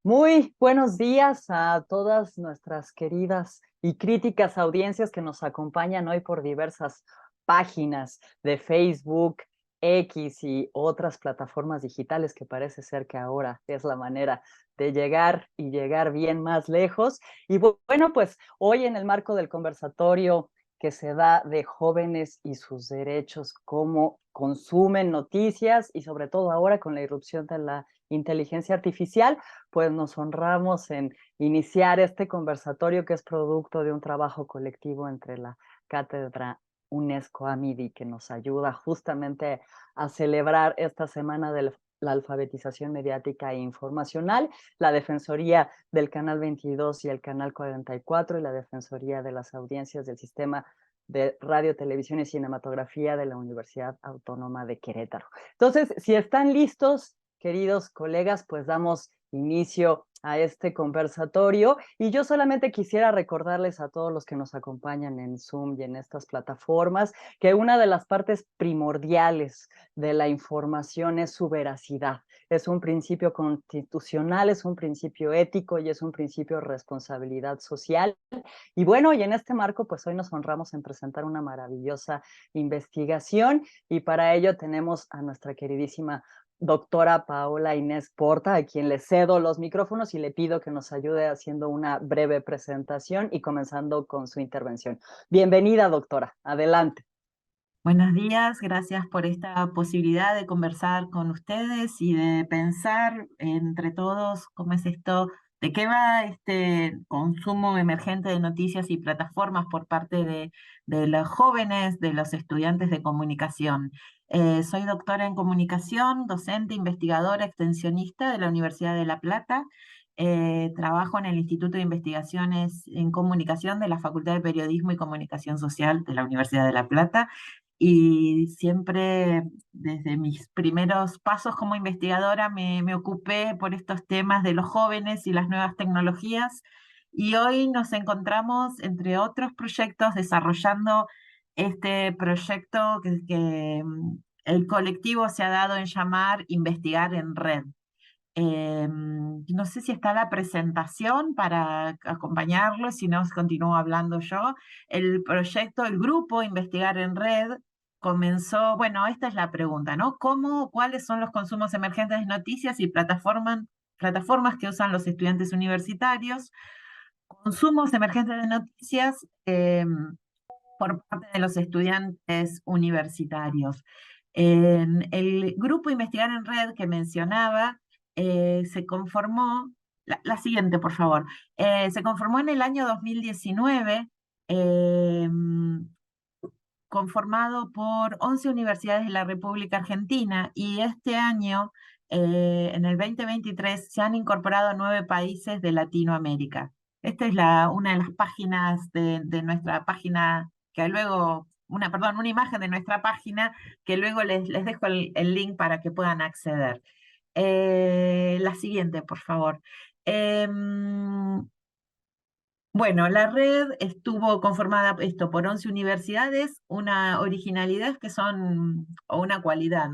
Muy buenos días a todas nuestras queridas y críticas audiencias que nos acompañan hoy por diversas páginas de Facebook, X y otras plataformas digitales que parece ser que ahora es la manera de llegar y llegar bien más lejos. Y bueno, pues hoy en el marco del conversatorio que se da de jóvenes y sus derechos, cómo consumen noticias y sobre todo ahora con la irrupción de la inteligencia artificial, pues nos honramos en iniciar este conversatorio que es producto de un trabajo colectivo entre la Cátedra UNESCO AMIDI, que nos ayuda justamente a celebrar esta semana de la alfabetización mediática e informacional, la Defensoría del Canal 22 y el Canal 44 y la Defensoría de las Audiencias del Sistema de Radio, Televisión y Cinematografía de la Universidad Autónoma de Querétaro. Entonces, si están listos, queridos colegas, pues damos inicio a este conversatorio y yo solamente quisiera recordarles a todos los que nos acompañan en Zoom y en estas plataformas que una de las partes primordiales de la información es su veracidad. Es un principio constitucional, es un principio ético y es un principio de responsabilidad social. Y bueno, y en este marco, pues hoy nos honramos en presentar una maravillosa investigación y para ello tenemos a nuestra queridísima doctora Paola Inés Porta, a quien le cedo los micrófonos y le pido que nos ayude haciendo una breve presentación y comenzando con su intervención. Bienvenida, doctora. Adelante. Buenos días, gracias por esta posibilidad de conversar con ustedes y de pensar entre todos cómo es esto, de qué va este consumo emergente de noticias y plataformas por parte de los jóvenes, de los estudiantes de comunicación. Soy doctora en comunicación, docente, investigadora, extensionista de la Universidad de La Plata. Trabajo en el Instituto de Investigaciones en Comunicación de la Facultad de Periodismo y Comunicación Social de la Universidad de La Plata y siempre desde mis primeros pasos como investigadora me ocupé por estos temas de los jóvenes y las nuevas tecnologías y hoy nos encontramos, entre otros proyectos, desarrollando este proyecto que el colectivo se ha dado en llamar Investigar en Red. No sé si está la presentación para acompañarlo, si no, continúo hablando yo. El proyecto, el grupo Investigar en Red comenzó, bueno, esta es la pregunta, ¿no? ¿Cuáles son los consumos emergentes de noticias y plataformas que usan los estudiantes universitarios? Consumos emergentes de noticias por parte de los estudiantes universitarios. En el grupo Investigar en Red que mencionaba, se conformó, la siguiente, por favor, se conformó en el año 2019, eh, conformado por 11 universidades de la República Argentina y este año, en el 2023, se han incorporado 9 países de Latinoamérica. Esta es una de las páginas de nuestra página, que luego, una imagen de nuestra página, que luego les dejo el link para que puedan acceder. La siguiente, por favor. Bueno, la red estuvo conformada por 11 universidades, una originalidad que son, o una cualidad,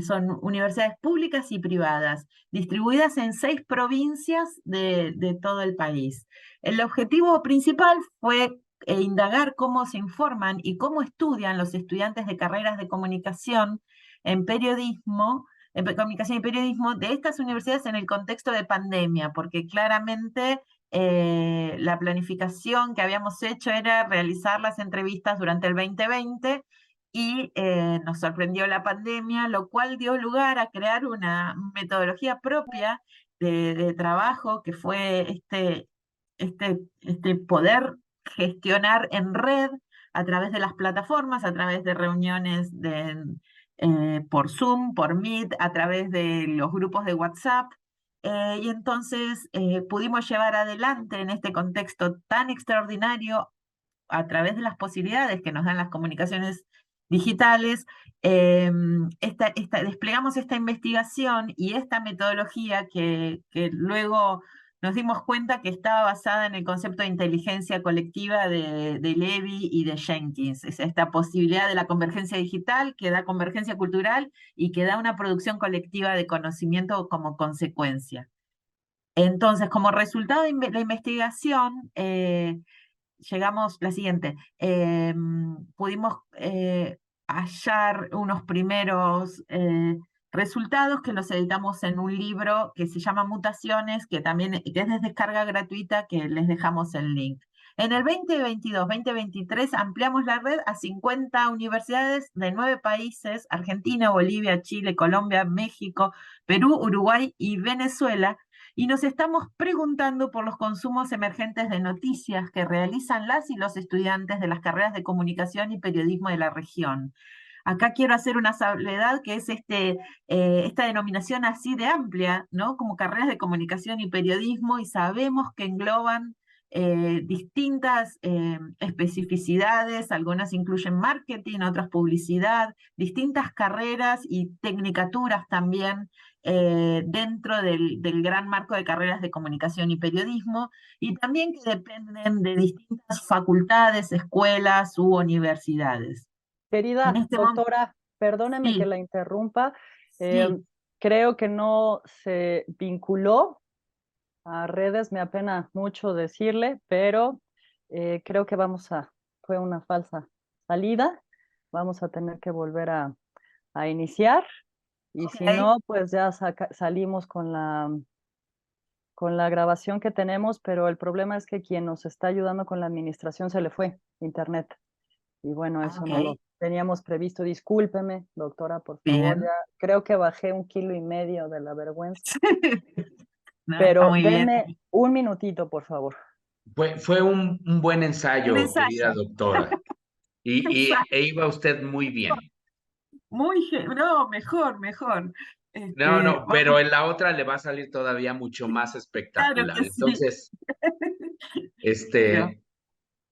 son universidades públicas y privadas, distribuidas en 6 provincias de todo el país. El objetivo principal fue indagar cómo se informan y cómo estudian los estudiantes de carreras de comunicación en periodismo, comunicación y periodismo de estas universidades en el contexto de pandemia, porque claramente la planificación que habíamos hecho era realizar las entrevistas durante el 2020 y nos sorprendió la pandemia, lo cual dio lugar a crear una metodología propia de trabajo que fue este poder gestionar en red a través de las plataformas, a través de reuniones por Zoom, por Meet, a través de los grupos de WhatsApp. Y entonces pudimos llevar adelante en este contexto tan extraordinario, a través de las posibilidades que nos dan las comunicaciones digitales, desplegamos esta investigación y esta metodología que luego nos dimos cuenta que estaba basada en el concepto de inteligencia colectiva de Levy y de Jenkins. Es esta posibilidad de la convergencia digital que da convergencia cultural y que da una producción colectiva de conocimiento como consecuencia. Entonces, como resultado de la investigación, llegamos, la siguiente, pudimos hallar unos primeros resultados que los editamos en un libro que se llama Mutaciones, que también que es de descarga gratuita, que les dejamos el link. En el 2022-2023 ampliamos la red a 50 universidades de 9 países: Argentina, Bolivia, Chile, Colombia, México, Perú, Uruguay y Venezuela, y nos estamos preguntando por los consumos emergentes de noticias que realizan las y los estudiantes de las carreras de comunicación y periodismo de la región. Acá quiero hacer una salvedad, que es esta denominación así de amplia, ¿no? Como carreras de comunicación y periodismo, y sabemos que engloban distintas especificidades, algunas incluyen marketing, otras publicidad, distintas carreras y tecnicaturas también dentro del gran marco de carreras de comunicación y periodismo, y también que dependen de distintas facultades, escuelas u universidades. En Querida este momento, doctora, perdóneme que sí, la interrumpa. eh, sí, Creo que no se vinculó a redes, me apena mucho decirle, pero creo que fue una falsa salida. Vamos a tener que volver a iniciar y si ok, no, pues ya salimos con la grabación que tenemos, pero el problema es que quien nos está ayudando con la administración se le fue internet. Y bueno, eso no ok, lo teníamos previsto. Discúlpeme, doctora, por favor. Ya bien. creo que bajé 1,5 kilos de la vergüenza, No, está pero muy bien. denme un minutito, por favor. Fue un buen Un ensayo, querida ensayo, doctora, e exacto. iba usted muy bien. No, mejor, mejor. No, no, Vamos, pero en la otra le va a salir todavía mucho más claro espectacular. que sí. Entonces, Pero, este,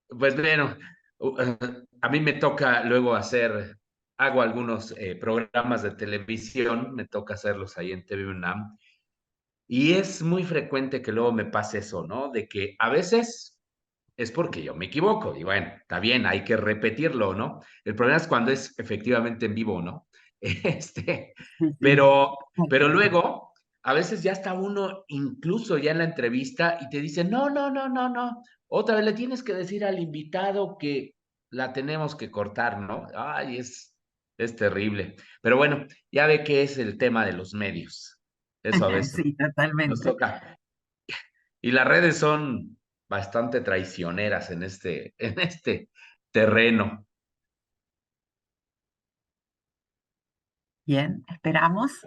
pues bueno, a mí me toca luego hago algunos programas de televisión, me toca hacerlos ahí en TV UNAM, y es muy frecuente que luego me pase eso, ¿no? De que a veces es porque yo me equivoco. Y bueno, está bien, hay que repetirlo, ¿no? El problema es cuando es efectivamente en vivo, ¿no? Este, sí, sí. pero luego, a veces ya está uno incluso ya en la entrevista y te dice, no, no, no, no, no. Otra vez le tienes que decir al invitado que la tenemos que cortar, ¿no? Ay, es terrible. Pero bueno, ya ve que es el tema de los medios. Eso a veces Sí, nos totalmente. toca. Y las redes son bastante traicioneras en este terreno. Bien, esperamos.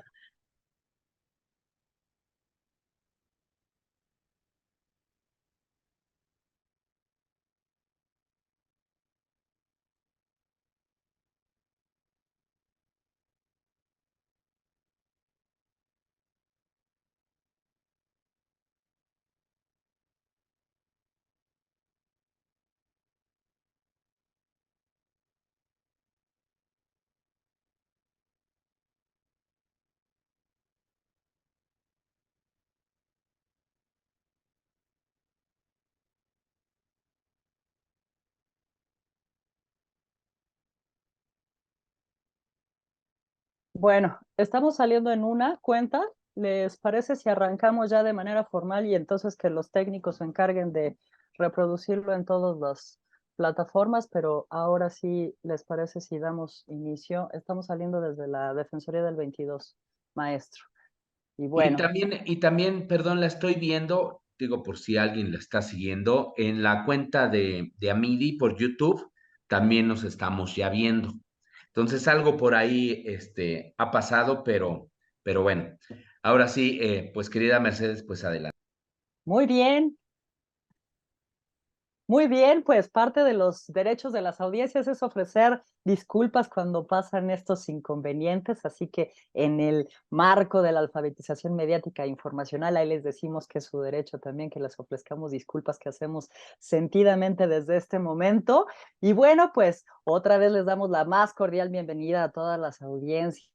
Bueno, estamos saliendo en una cuenta. ¿Les parece si arrancamos ya de manera formal y entonces que los técnicos se encarguen de reproducirlo en todas las plataformas? Pero ahora sí, ¿les parece si damos inicio? Estamos saliendo desde la Defensoría del 22, maestro. Y bueno, Y también, perdón, la estoy viendo, digo por si alguien la está siguiendo, en la cuenta de Amidi por YouTube, también nos estamos ya viendo. Entonces, algo por ahí ha pasado, pero bueno. Ahora sí, pues querida Mercedes, pues adelante. muy bien. Muy bien, pues parte de los derechos de las audiencias es ofrecer disculpas cuando pasan estos inconvenientes, así que en el marco de la alfabetización mediática e informacional, ahí les decimos que es su derecho también que les ofrezcamos disculpas que hacemos sentidamente desde este momento. Y bueno, pues otra vez les damos la más cordial bienvenida a todas las audiencias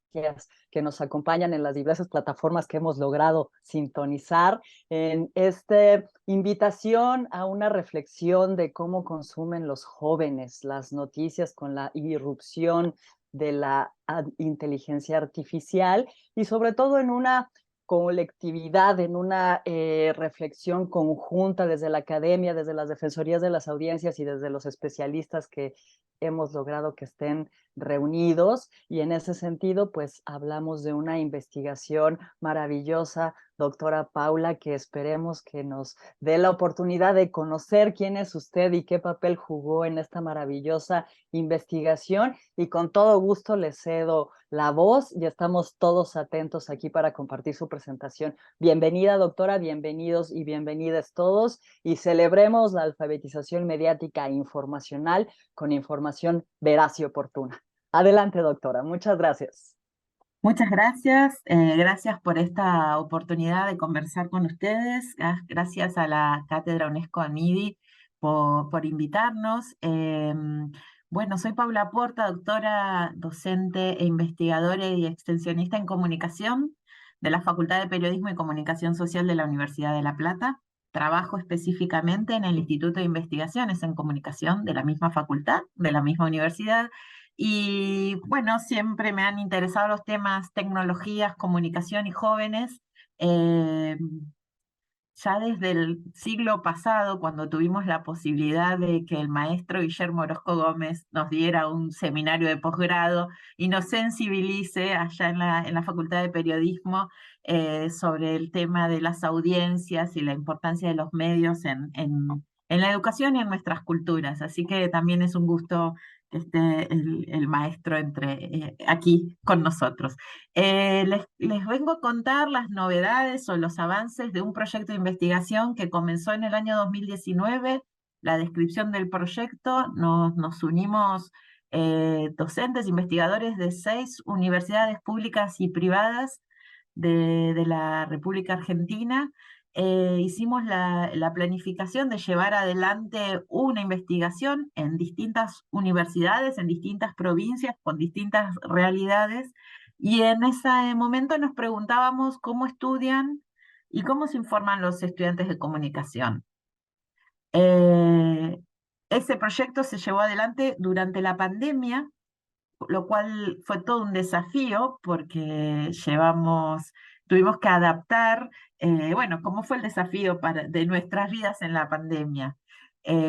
que nos acompañan en las diversas plataformas que hemos logrado sintonizar en esta invitación a una reflexión de cómo consumen los jóvenes las noticias con la irrupción de la inteligencia artificial y sobre todo en una colectividad, en una reflexión conjunta desde la academia, desde las defensorías de las audiencias y desde los especialistas que hemos logrado que estén reunidos, y en ese sentido pues hablamos de una investigación maravillosa, doctora Paula, que esperemos que nos dé la oportunidad de conocer quién es usted y qué papel jugó en esta maravillosa investigación, y con todo gusto le cedo la voz y estamos todos atentos aquí para compartir su presentación. Bienvenida, doctora, bienvenidos y bienvenidas todos, y celebremos la alfabetización mediática e informacional con información veraz y oportuna. Adelante, doctora. Muchas gracias. Muchas gracias, gracias por esta oportunidad de conversar con ustedes, gracias a la Cátedra UNESCO AMIDI por invitarnos. Bueno, soy Paula Porta, doctora, docente e investigadora y extensionista en comunicación de la Facultad de Periodismo y Comunicación Social de la Universidad de La Plata. Trabajo específicamente en el Instituto de Investigaciones en Comunicación de la misma facultad, de la misma universidad. Y bueno, siempre me han interesado los temas tecnologías, comunicación y jóvenes. Ya desde el siglo pasado, cuando tuvimos la posibilidad de que el maestro Guillermo Orozco Gómez nos diera un seminario de posgrado y nos sensibilice allá en la Facultad de Periodismo sobre el tema de las audiencias y la importancia de los medios en la educación y en nuestras culturas. Así que también es un gusto que esté el maestro aquí con nosotros. Les vengo a contar las novedades o los avances de un proyecto de investigación que comenzó en el año 2019. La descripción del proyecto, nos unimos docentes, investigadores de 6 universidades públicas y privadas de la República Argentina. Hicimos la planificación de llevar adelante una investigación en distintas universidades, en distintas provincias, con distintas realidades, y en ese momento nos preguntábamos cómo estudian y cómo se informan los estudiantes de comunicación. Ese proyecto se llevó adelante durante la pandemia, lo cual fue todo un desafío porque tuvimos que adaptar, bueno, cómo fue el desafío de nuestras vidas en la pandemia.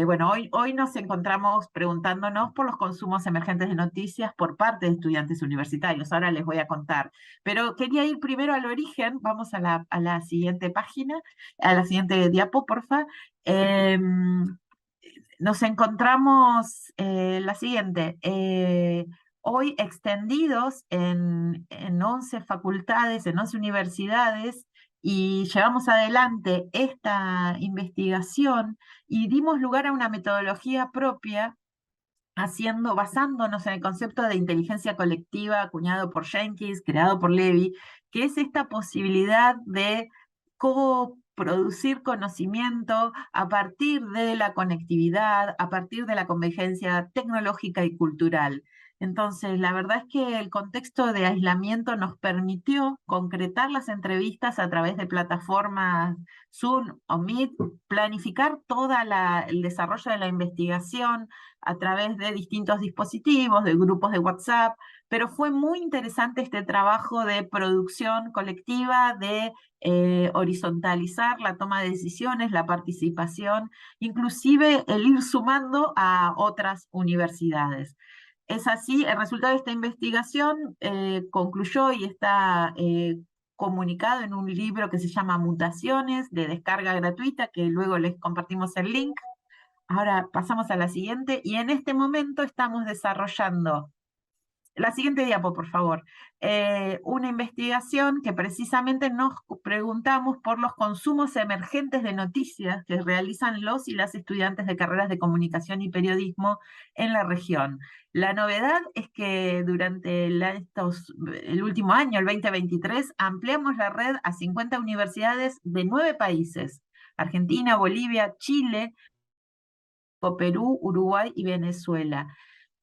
Bueno, hoy nos encontramos preguntándonos por los consumos emergentes de noticias por parte de estudiantes universitarios. Ahora les voy a contar. Pero quería ir primero al origen. Vamos a la siguiente página, a la siguiente diapo, porfa. Nos encontramos la siguiente. Hoy extendidos en 11 facultades, en 11 universidades, y llevamos adelante esta investigación y dimos lugar a una metodología propia, basándonos en el concepto de inteligencia colectiva acuñado por Jenkins, creado por Levy, que es esta posibilidad de coproducir conocimiento a partir de la conectividad, a partir de la convergencia tecnológica y cultural. Entonces, la verdad es que el contexto de aislamiento nos permitió concretar las entrevistas a través de plataformas Zoom o Meet, planificar todo el desarrollo de la investigación a través de distintos dispositivos, de grupos de WhatsApp, pero fue muy interesante este trabajo de producción colectiva, de horizontalizar la toma de decisiones, la participación, inclusive el ir sumando a otras universidades. Es así, el resultado de esta investigación concluyó y está comunicado en un libro que se llama Mutaciones, de descarga gratuita, que luego les compartimos el link. Ahora pasamos a la siguiente, y en este momento estamos desarrollando, la siguiente diapo, por favor, una investigación que precisamente nos preguntamos por los consumos emergentes de noticias que realizan los y las estudiantes de carreras de comunicación y periodismo en la región. La novedad es que durante el último año, el 2023, ampliamos la red a 50 universidades de 9 países: Argentina, Bolivia, Chile, Perú, Uruguay y Venezuela.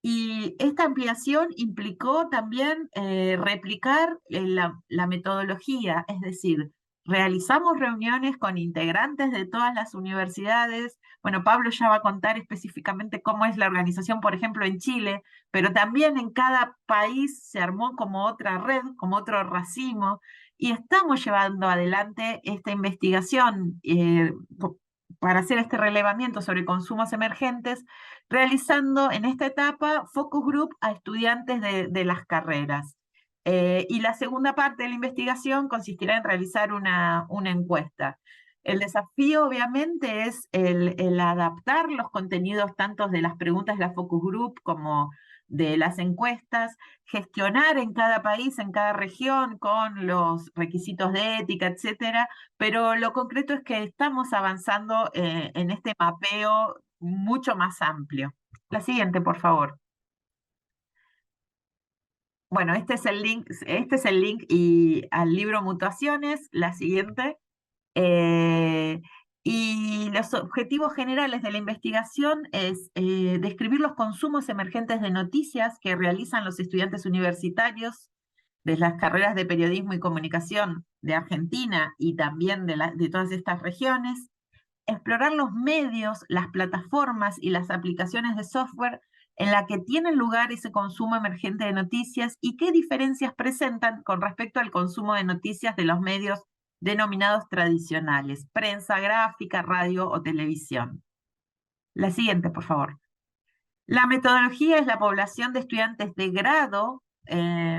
Y esta ampliación implicó también replicar la metodología, es decir, realizamos reuniones con integrantes de todas las universidades. Bueno, Pablo ya va a contar específicamente cómo es la organización, por ejemplo, en Chile, pero también en cada país se armó como otra red, como otro racimo, y estamos llevando adelante esta investigación para hacer este relevamiento sobre consumos emergentes, realizando en esta etapa focus group a estudiantes de las carreras. Y la segunda parte de la investigación consistirá en realizar una encuesta. El desafío, obviamente, es el adaptar los contenidos tanto de las preguntas de la focus group como de las encuestas, gestionar en cada país, en cada región, con los requisitos de ética, etcétera, pero lo concreto es que estamos avanzando en este mapeo mucho más amplio. La siguiente, por favor. Bueno, este es el link y al libro Mutaciones. La siguiente. Y los objetivos generales de la investigación es describir los consumos emergentes de noticias que realizan los estudiantes universitarios de las carreras de periodismo y comunicación de Argentina y también de todas estas regiones, explorar los medios, las plataformas y las aplicaciones de software en la que tienen lugar ese consumo emergente de noticias y qué diferencias presentan con respecto al consumo de noticias de los medios denominados tradicionales, prensa gráfica, radio o televisión. La siguiente, por favor. La metodología es la población de estudiantes de grado,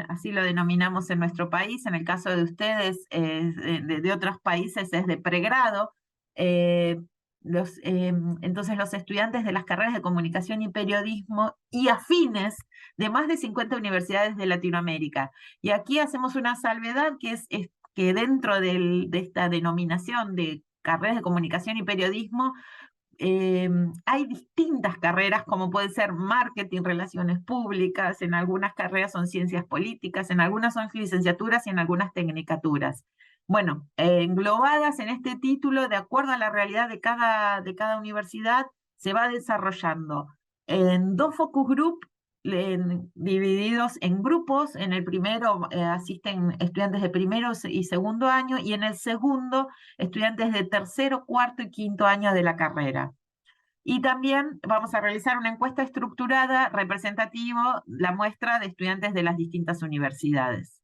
así lo denominamos en nuestro país, en el caso de ustedes, de otros países es de pregrado. Entonces los estudiantes de las carreras de comunicación y periodismo y afines de más de 50 universidades de Latinoamérica. Y aquí hacemos una salvedad que es que dentro de esta denominación de carreras de comunicación y periodismo hay distintas carreras, como puede ser marketing, relaciones públicas, en algunas carreras son ciencias políticas, en algunas son licenciaturas y en algunas tecnicaturas. Bueno, englobadas en este título, de acuerdo a la realidad de cada universidad, se va desarrollando en 2 focus group divididos en grupos. En el primero asisten estudiantes de primero y segundo año, y en el segundo estudiantes de tercero, cuarto y quinto año de la carrera. Y también vamos a realizar una encuesta estructurada representativa, la muestra de estudiantes de las distintas universidades.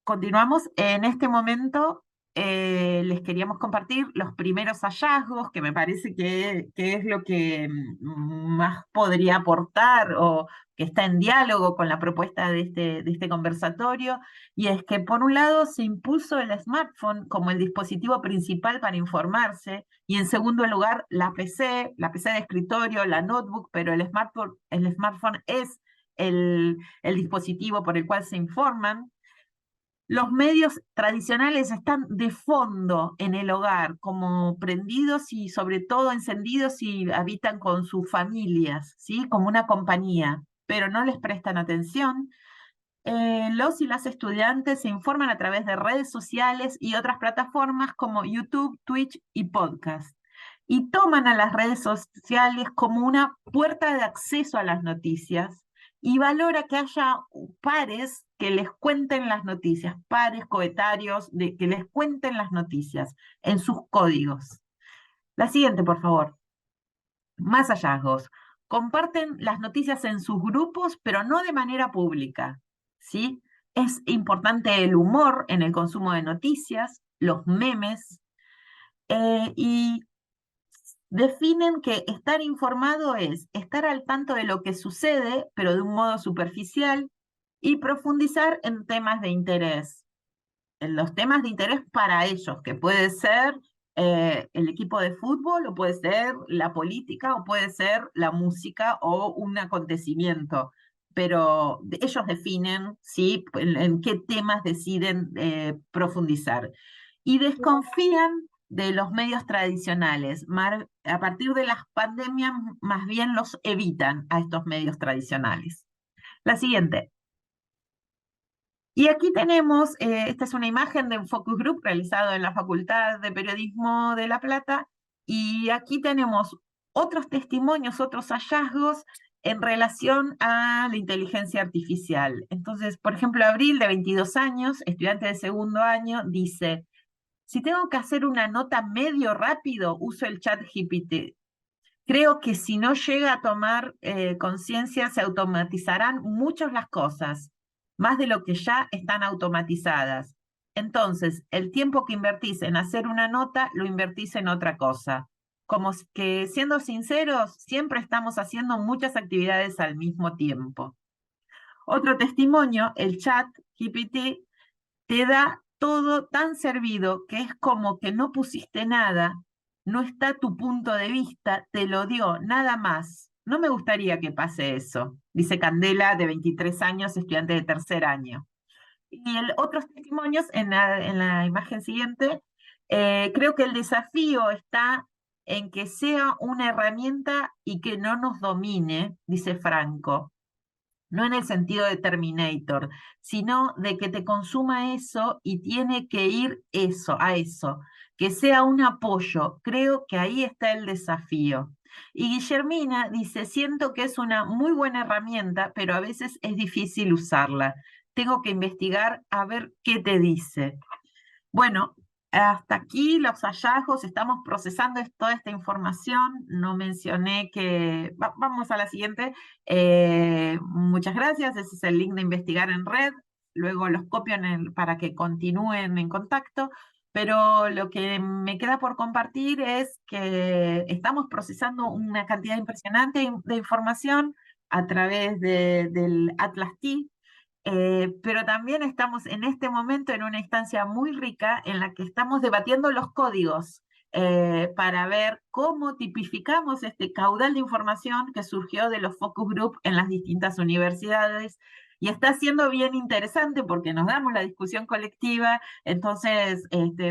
Continuamos. En este momento les queríamos compartir los primeros hallazgos, que me parece que es lo que más podría aportar o que está en diálogo con la propuesta de este conversatorio, y es que por un lado se impuso el smartphone como el dispositivo principal para informarse, y en segundo lugar la PC de escritorio, la notebook, pero el smartphone es el dispositivo por el cual se informan. Los medios tradicionales están de fondo en el hogar, como prendidos y sobre todo encendidos y habitan con sus familias, ¿sí? Como una compañía, pero no les prestan atención. Los y las estudiantes se informan a través de redes sociales y otras plataformas como YouTube, Twitch y podcast. Y toman a las redes sociales como una puerta de acceso a las noticias, y valora que haya pares que les cuenten las noticias, pares coetarios que les cuenten las noticias en sus códigos. La siguiente, por favor. Más hallazgos. Comparten las noticias en sus grupos, pero no de manera pública, ¿sí? Es importante el humor en el consumo de noticias, los memes, y definen que estar informado es estar al tanto de lo que sucede, pero de un modo superficial, y profundizar en temas de interés. En los temas de interés para ellos, que puede ser el equipo de fútbol, o puede ser la política, o puede ser la música, o un acontecimiento. Pero ellos definen, ¿sí?, en qué temas deciden profundizar. Y desconfían de los medios tradicionales. A partir de las pandemias, más bien los evitan a estos medios tradicionales. La siguiente. Y aquí tenemos, esta es una imagen de un focus group realizado en la Facultad de Periodismo de La Plata, y aquí tenemos otros testimonios, otros hallazgos en relación a la inteligencia artificial. Entonces, por ejemplo, Abril, de 22 años, estudiante de segundo año, dice: si tengo que hacer una nota medio rápido, uso el chat GPT. Creo que si no llega a tomar conciencia, se automatizarán muchas las cosas, más de lo que ya están automatizadas. entonces el tiempo que invertís en hacer una nota lo invertís en otra cosa. Como que, siendo sinceros, siempre estamos haciendo muchas actividades al mismo tiempo. Otro testimonio, el chat GPT te da todo tan servido que es como que no pusiste nada, no está tu punto de vista, te lo dio, nada más. No me gustaría que pase eso, dice Candela, de 23 años, estudiante de tercer año. Y otros testimonios en la imagen siguiente, creo que el desafío está en que sea una herramienta y que no nos domine, dice Franco. No en el sentido de Terminator, sino de que te consuma eso y tiene que ir a eso, que sea un apoyo. Creo que ahí está el desafío. Y Guillermina dice, siento que es una muy buena herramienta, pero a veces es difícil usarla. Tengo que investigar a ver qué te dice. Bueno, hasta aquí los hallazgos, estamos procesando toda esta información, no mencioné que... vamos a la siguiente. Muchas gracias, ese es el link de investigar en red, luego los copio para que continúen en contacto, pero lo que me queda por compartir es que estamos procesando una cantidad impresionante de información a través del Atlas T, pero también estamos en este momento en una instancia muy rica en la que estamos debatiendo los códigos para ver cómo tipificamos este caudal de información que surgió de los focus group en las distintas universidades. Y está siendo bien interesante porque nos damos la discusión colectiva, entonces,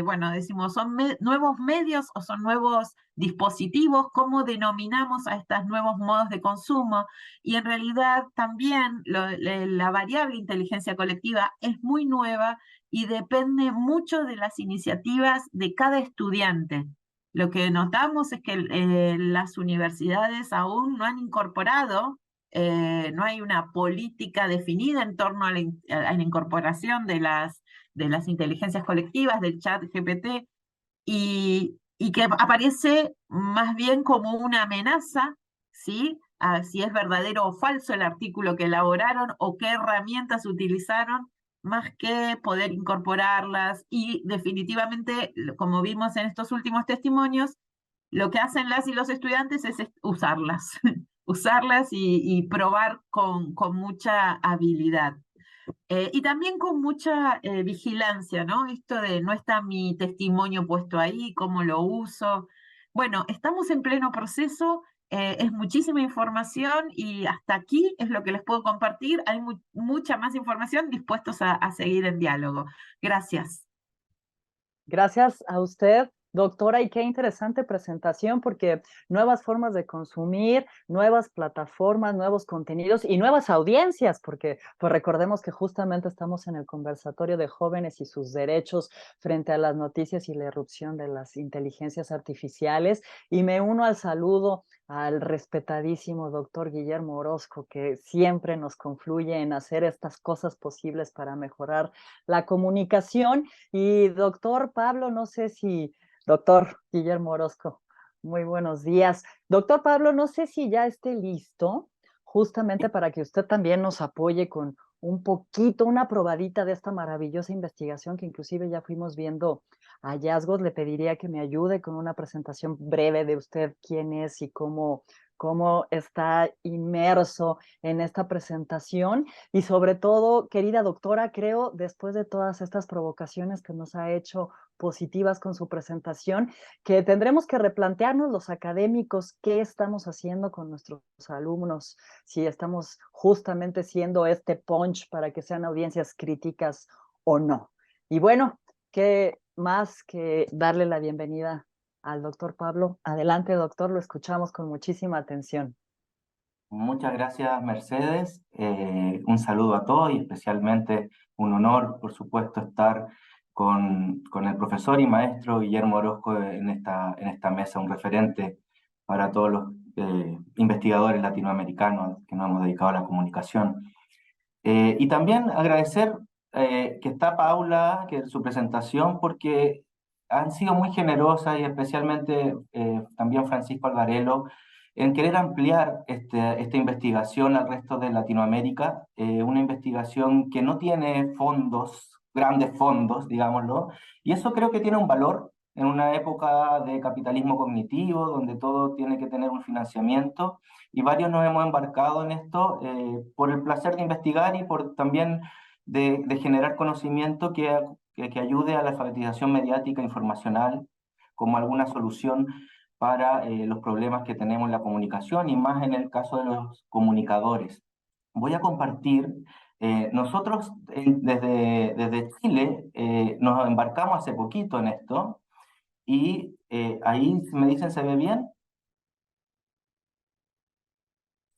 bueno, decimos, ¿son nuevos medios o son nuevos dispositivos? ¿Cómo denominamos a estos nuevos modos de consumo? Y en realidad también la variable inteligencia colectiva es muy nueva y depende mucho de las iniciativas de cada estudiante. Lo que notamos es que las universidades aún no han incorporado, no hay una política definida en torno a la incorporación de las inteligencias colectivas, del chat GPT, y que aparece más bien como una amenaza, ¿sí? A si es verdadero o falso el artículo que elaboraron o qué herramientas utilizaron, más que poder incorporarlas. Y definitivamente, como vimos en estos últimos testimonios, lo que hacen las y los estudiantes es usarlas, usarlas y probar con mucha habilidad. Y también con mucha vigilancia, ¿no? Esto de no está mi testimonio puesto ahí, cómo lo uso. Bueno, estamos en pleno proceso, es muchísima información y hasta aquí es lo que les puedo compartir. Hay mucha más información, dispuestos a seguir en diálogo. Gracias. Gracias a usted, doctora, y qué interesante presentación, porque nuevas formas de consumir, nuevas plataformas, nuevos contenidos y nuevas audiencias, porque pues recordemos que justamente estamos en el conversatorio de jóvenes y sus derechos frente a las noticias y la irrupción de las inteligencias artificiales, y me uno al saludo al respetadísimo doctor Guillermo Orozco, que siempre nos confluye en hacer estas cosas posibles para mejorar la comunicación. Y doctor Pablo, no sé si, doctor Guillermo Orozco, muy buenos días. Doctor Pablo, no sé si ya esté listo justamente para que usted también nos apoye con un poquito, una probadita de esta maravillosa investigación que inclusive ya fuimos viendo hallazgos. Le pediría que me ayude con una presentación breve de usted, quién es y cómo está inmerso en esta presentación. Y sobre todo, querida doctora, creo, después de todas estas provocaciones que nos ha hecho positivas con su presentación, que tendremos que replantearnos los académicos qué estamos haciendo con nuestros alumnos, si estamos justamente siendo este punch para que sean audiencias críticas o no. Y bueno, qué más que darle la bienvenida al doctor Pablo. Adelante, doctor, lo escuchamos con muchísima atención. Muchas gracias, Mercedes. Un saludo a todos y especialmente un honor, por supuesto, estar con el profesor y maestro Guillermo Orozco en esta mesa, un referente para todos los investigadores latinoamericanos que nos hemos dedicado a la comunicación. Y también agradecer que está Paula, que su presentación, porque han sido muy generosas y especialmente también Francisco Alvarelo en querer ampliar esta investigación al resto de Latinoamérica, una investigación que no tiene fondos grandes fondos, digámoslo, y eso creo que tiene un valor en una época de capitalismo cognitivo, donde todo tiene que tener un financiamiento, y varios nos hemos embarcado en esto por el placer de investigar y por también de generar conocimiento que ayude a la alfabetización mediática informacional como alguna solución para los problemas que tenemos en la comunicación y más en el caso de los comunicadores. Voy a compartir, nosotros desde Chile nos embarcamos hace poquito en esto y ahí me dicen, ¿se ve bien?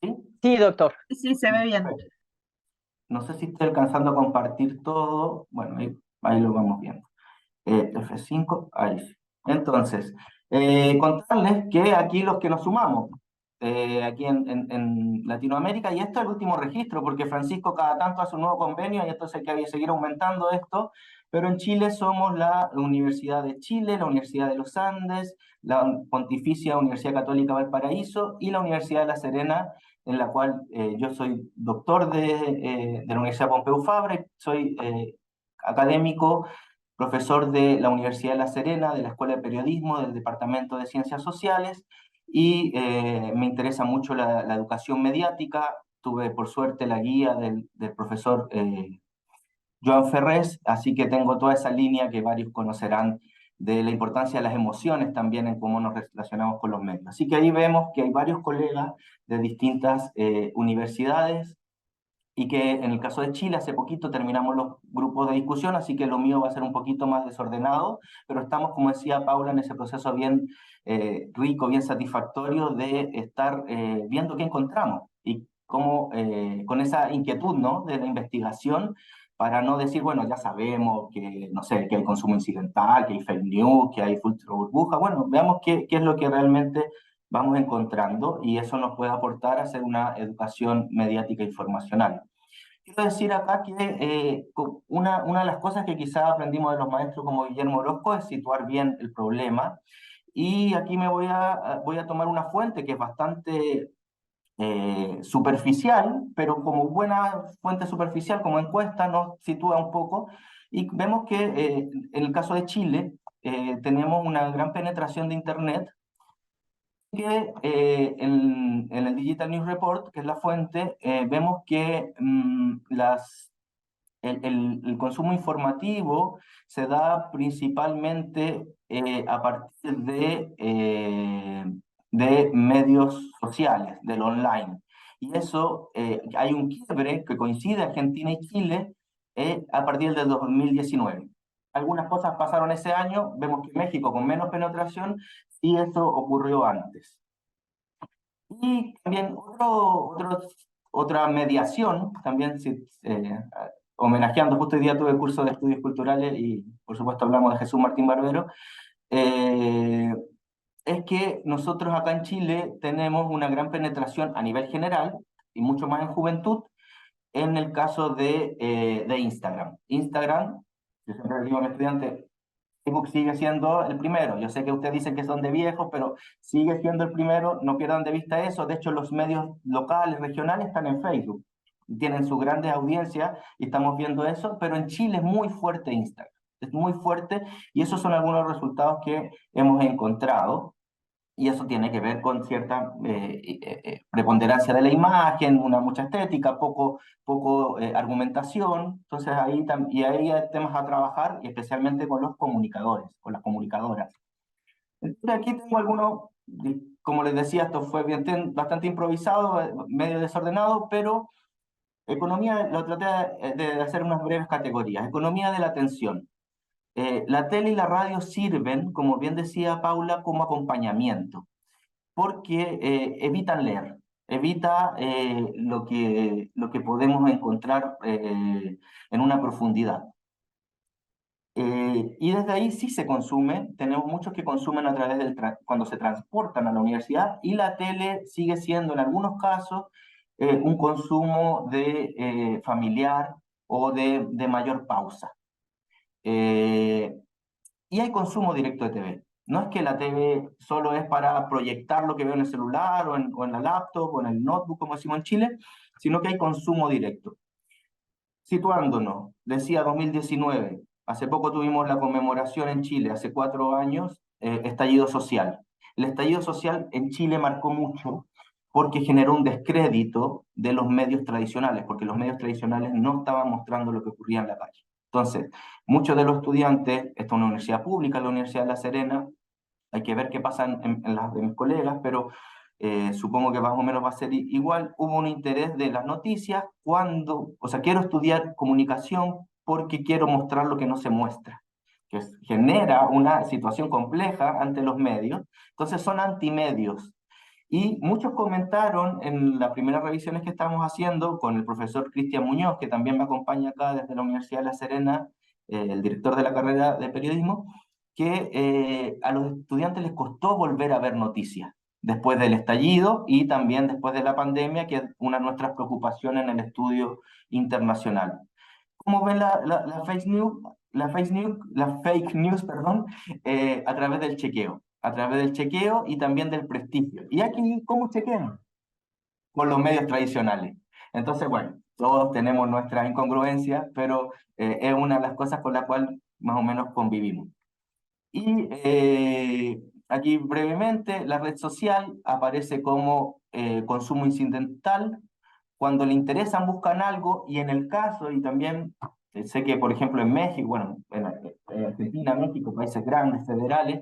¿Sí? Sí, doctor. Sí, se ve bien. Perfecto. No sé si estoy alcanzando a compartir todo. Bueno, ahí lo vamos viendo. F5, ahí sí. Entonces, contarles que aquí los que nos sumamos, aquí en Latinoamérica, y esto es el último registro, porque Francisco cada tanto hace un nuevo convenio y entonces hay que seguir aumentando esto, pero en Chile somos la Universidad de Chile, la Universidad de los Andes, la Pontificia Universidad Católica Valparaíso y la Universidad de La Serena, en la cual yo soy doctor de la Universidad Pompeu Fabra, soy académico, profesor de la Universidad de La Serena, de la Escuela de Periodismo, del Departamento de Ciencias Sociales, y me interesa mucho la educación mediática. Tuve, por suerte, la guía del profesor Joan Ferrés, así que tengo toda esa línea que varios conocerán de la importancia de las emociones también en cómo nos relacionamos con los medios. Así que ahí vemos que hay varios colegas de distintas universidades, y que en el caso de Chile hace poquito terminamos los grupos de discusión, así que lo mío va a ser un poquito más desordenado, pero estamos, como decía Paula, en ese proceso bien rico, bien satisfactorio de estar viendo qué encontramos y cómo, con esa inquietud, ¿no?, de la investigación, para no decir, bueno, ya sabemos que, no sé, que hay consumo incidental, que hay fake news, que hay filtro burbuja. Bueno, veamos qué es lo que realmente vamos encontrando y eso nos puede aportar a hacer una educación mediática informacional. Quiero decir acá que una de las cosas que quizás aprendimos de los maestros como Guillermo Orozco es situar bien el problema, y aquí voy a tomar una fuente que es bastante superficial, pero como buena fuente superficial, como encuesta, nos sitúa un poco, y vemos que en el caso de Chile tenemos una gran penetración de Internet, que en el Digital News Report, que es la fuente, vemos que el consumo informativo se da principalmente a partir de medios sociales, del online. Y eso, hay un quiebre que coincide Argentina y Chile a partir del 2019. Algunas cosas pasaron ese año, vemos que México con menos penetración, y eso ocurrió antes. Y también otra mediación, también homenajeando, justo hoy día tuve el curso de estudios culturales y por supuesto hablamos de Jesús Martín Barbero, es que nosotros acá en Chile tenemos una gran penetración a nivel general y mucho más en juventud en el caso de Instagram. Instagram, yo siempre le digo a mis estudiantes, Facebook sigue siendo el primero. Yo sé que ustedes dicen que son de viejos, pero sigue siendo el primero, no pierdan de vista eso. De hecho, los medios locales, regionales están en Facebook. Tienen sus grandes audiencias y estamos viendo eso, pero en Chile es muy fuerte Instagram. Es muy fuerte y esos son algunos resultados que hemos encontrado. Y eso tiene que ver con cierta preponderancia de la imagen, mucha estética, poco argumentación. Entonces ahí hay temas a trabajar, y especialmente con los comunicadores, con las comunicadoras. Entonces aquí tengo algunos, como les decía, esto fue bastante improvisado, medio desordenado, pero economía, lo traté de hacer unas breves categorías. Economía de la atención. La tele y la radio sirven, como bien decía Paula, como acompañamiento, porque evitan leer, evita lo que podemos encontrar en una profundidad. Y desde ahí sí se consume, tenemos muchos que consumen a través cuando se transportan a la universidad, y la tele sigue siendo en algunos casos un consumo familiar o de mayor pausa. Y hay consumo directo de TV. No es que la TV solo es para proyectar lo que veo en el celular o en la laptop o en el notebook, como decimos en Chile, sino que hay consumo directo. Situándonos, decía 2019, hace poco tuvimos la conmemoración en Chile, hace 4 años, estallido social. El estallido social en Chile marcó mucho porque generó un descrédito de los medios tradicionales, porque los medios tradicionales no estaban mostrando lo que ocurría en la calle. Entonces, muchos de los estudiantes, esta es una universidad pública, la Universidad de La Serena, hay que ver qué pasa en las de mis colegas, pero supongo que más o menos va a ser igual. Hubo un interés de las noticias o sea, quiero estudiar comunicación porque quiero mostrar lo que no se muestra, genera una situación compleja ante los medios, entonces son antimedios. Y muchos comentaron en las primeras revisiones que estamos haciendo con el profesor Cristian Muñoz, que también me acompaña acá desde la Universidad de La Serena, el director de la carrera de periodismo, que a los estudiantes les costó volver a ver noticias después del estallido y también después de la pandemia, que es una de nuestras preocupaciones en el estudio internacional. ¿Cómo ven la fake news, la fake news, perdón, a través del chequeo? A través del chequeo y también del prestigio. ¿Y aquí cómo chequean? Con los medios tradicionales. Entonces, bueno, todos tenemos nuestras incongruencias, pero es una de las cosas con la cual más o menos convivimos. Y aquí brevemente, la red social aparece como consumo incidental. Cuando le interesan, buscan algo, y en el caso, y también sé que, por ejemplo, en México, bueno, en Argentina, México, países grandes, federales,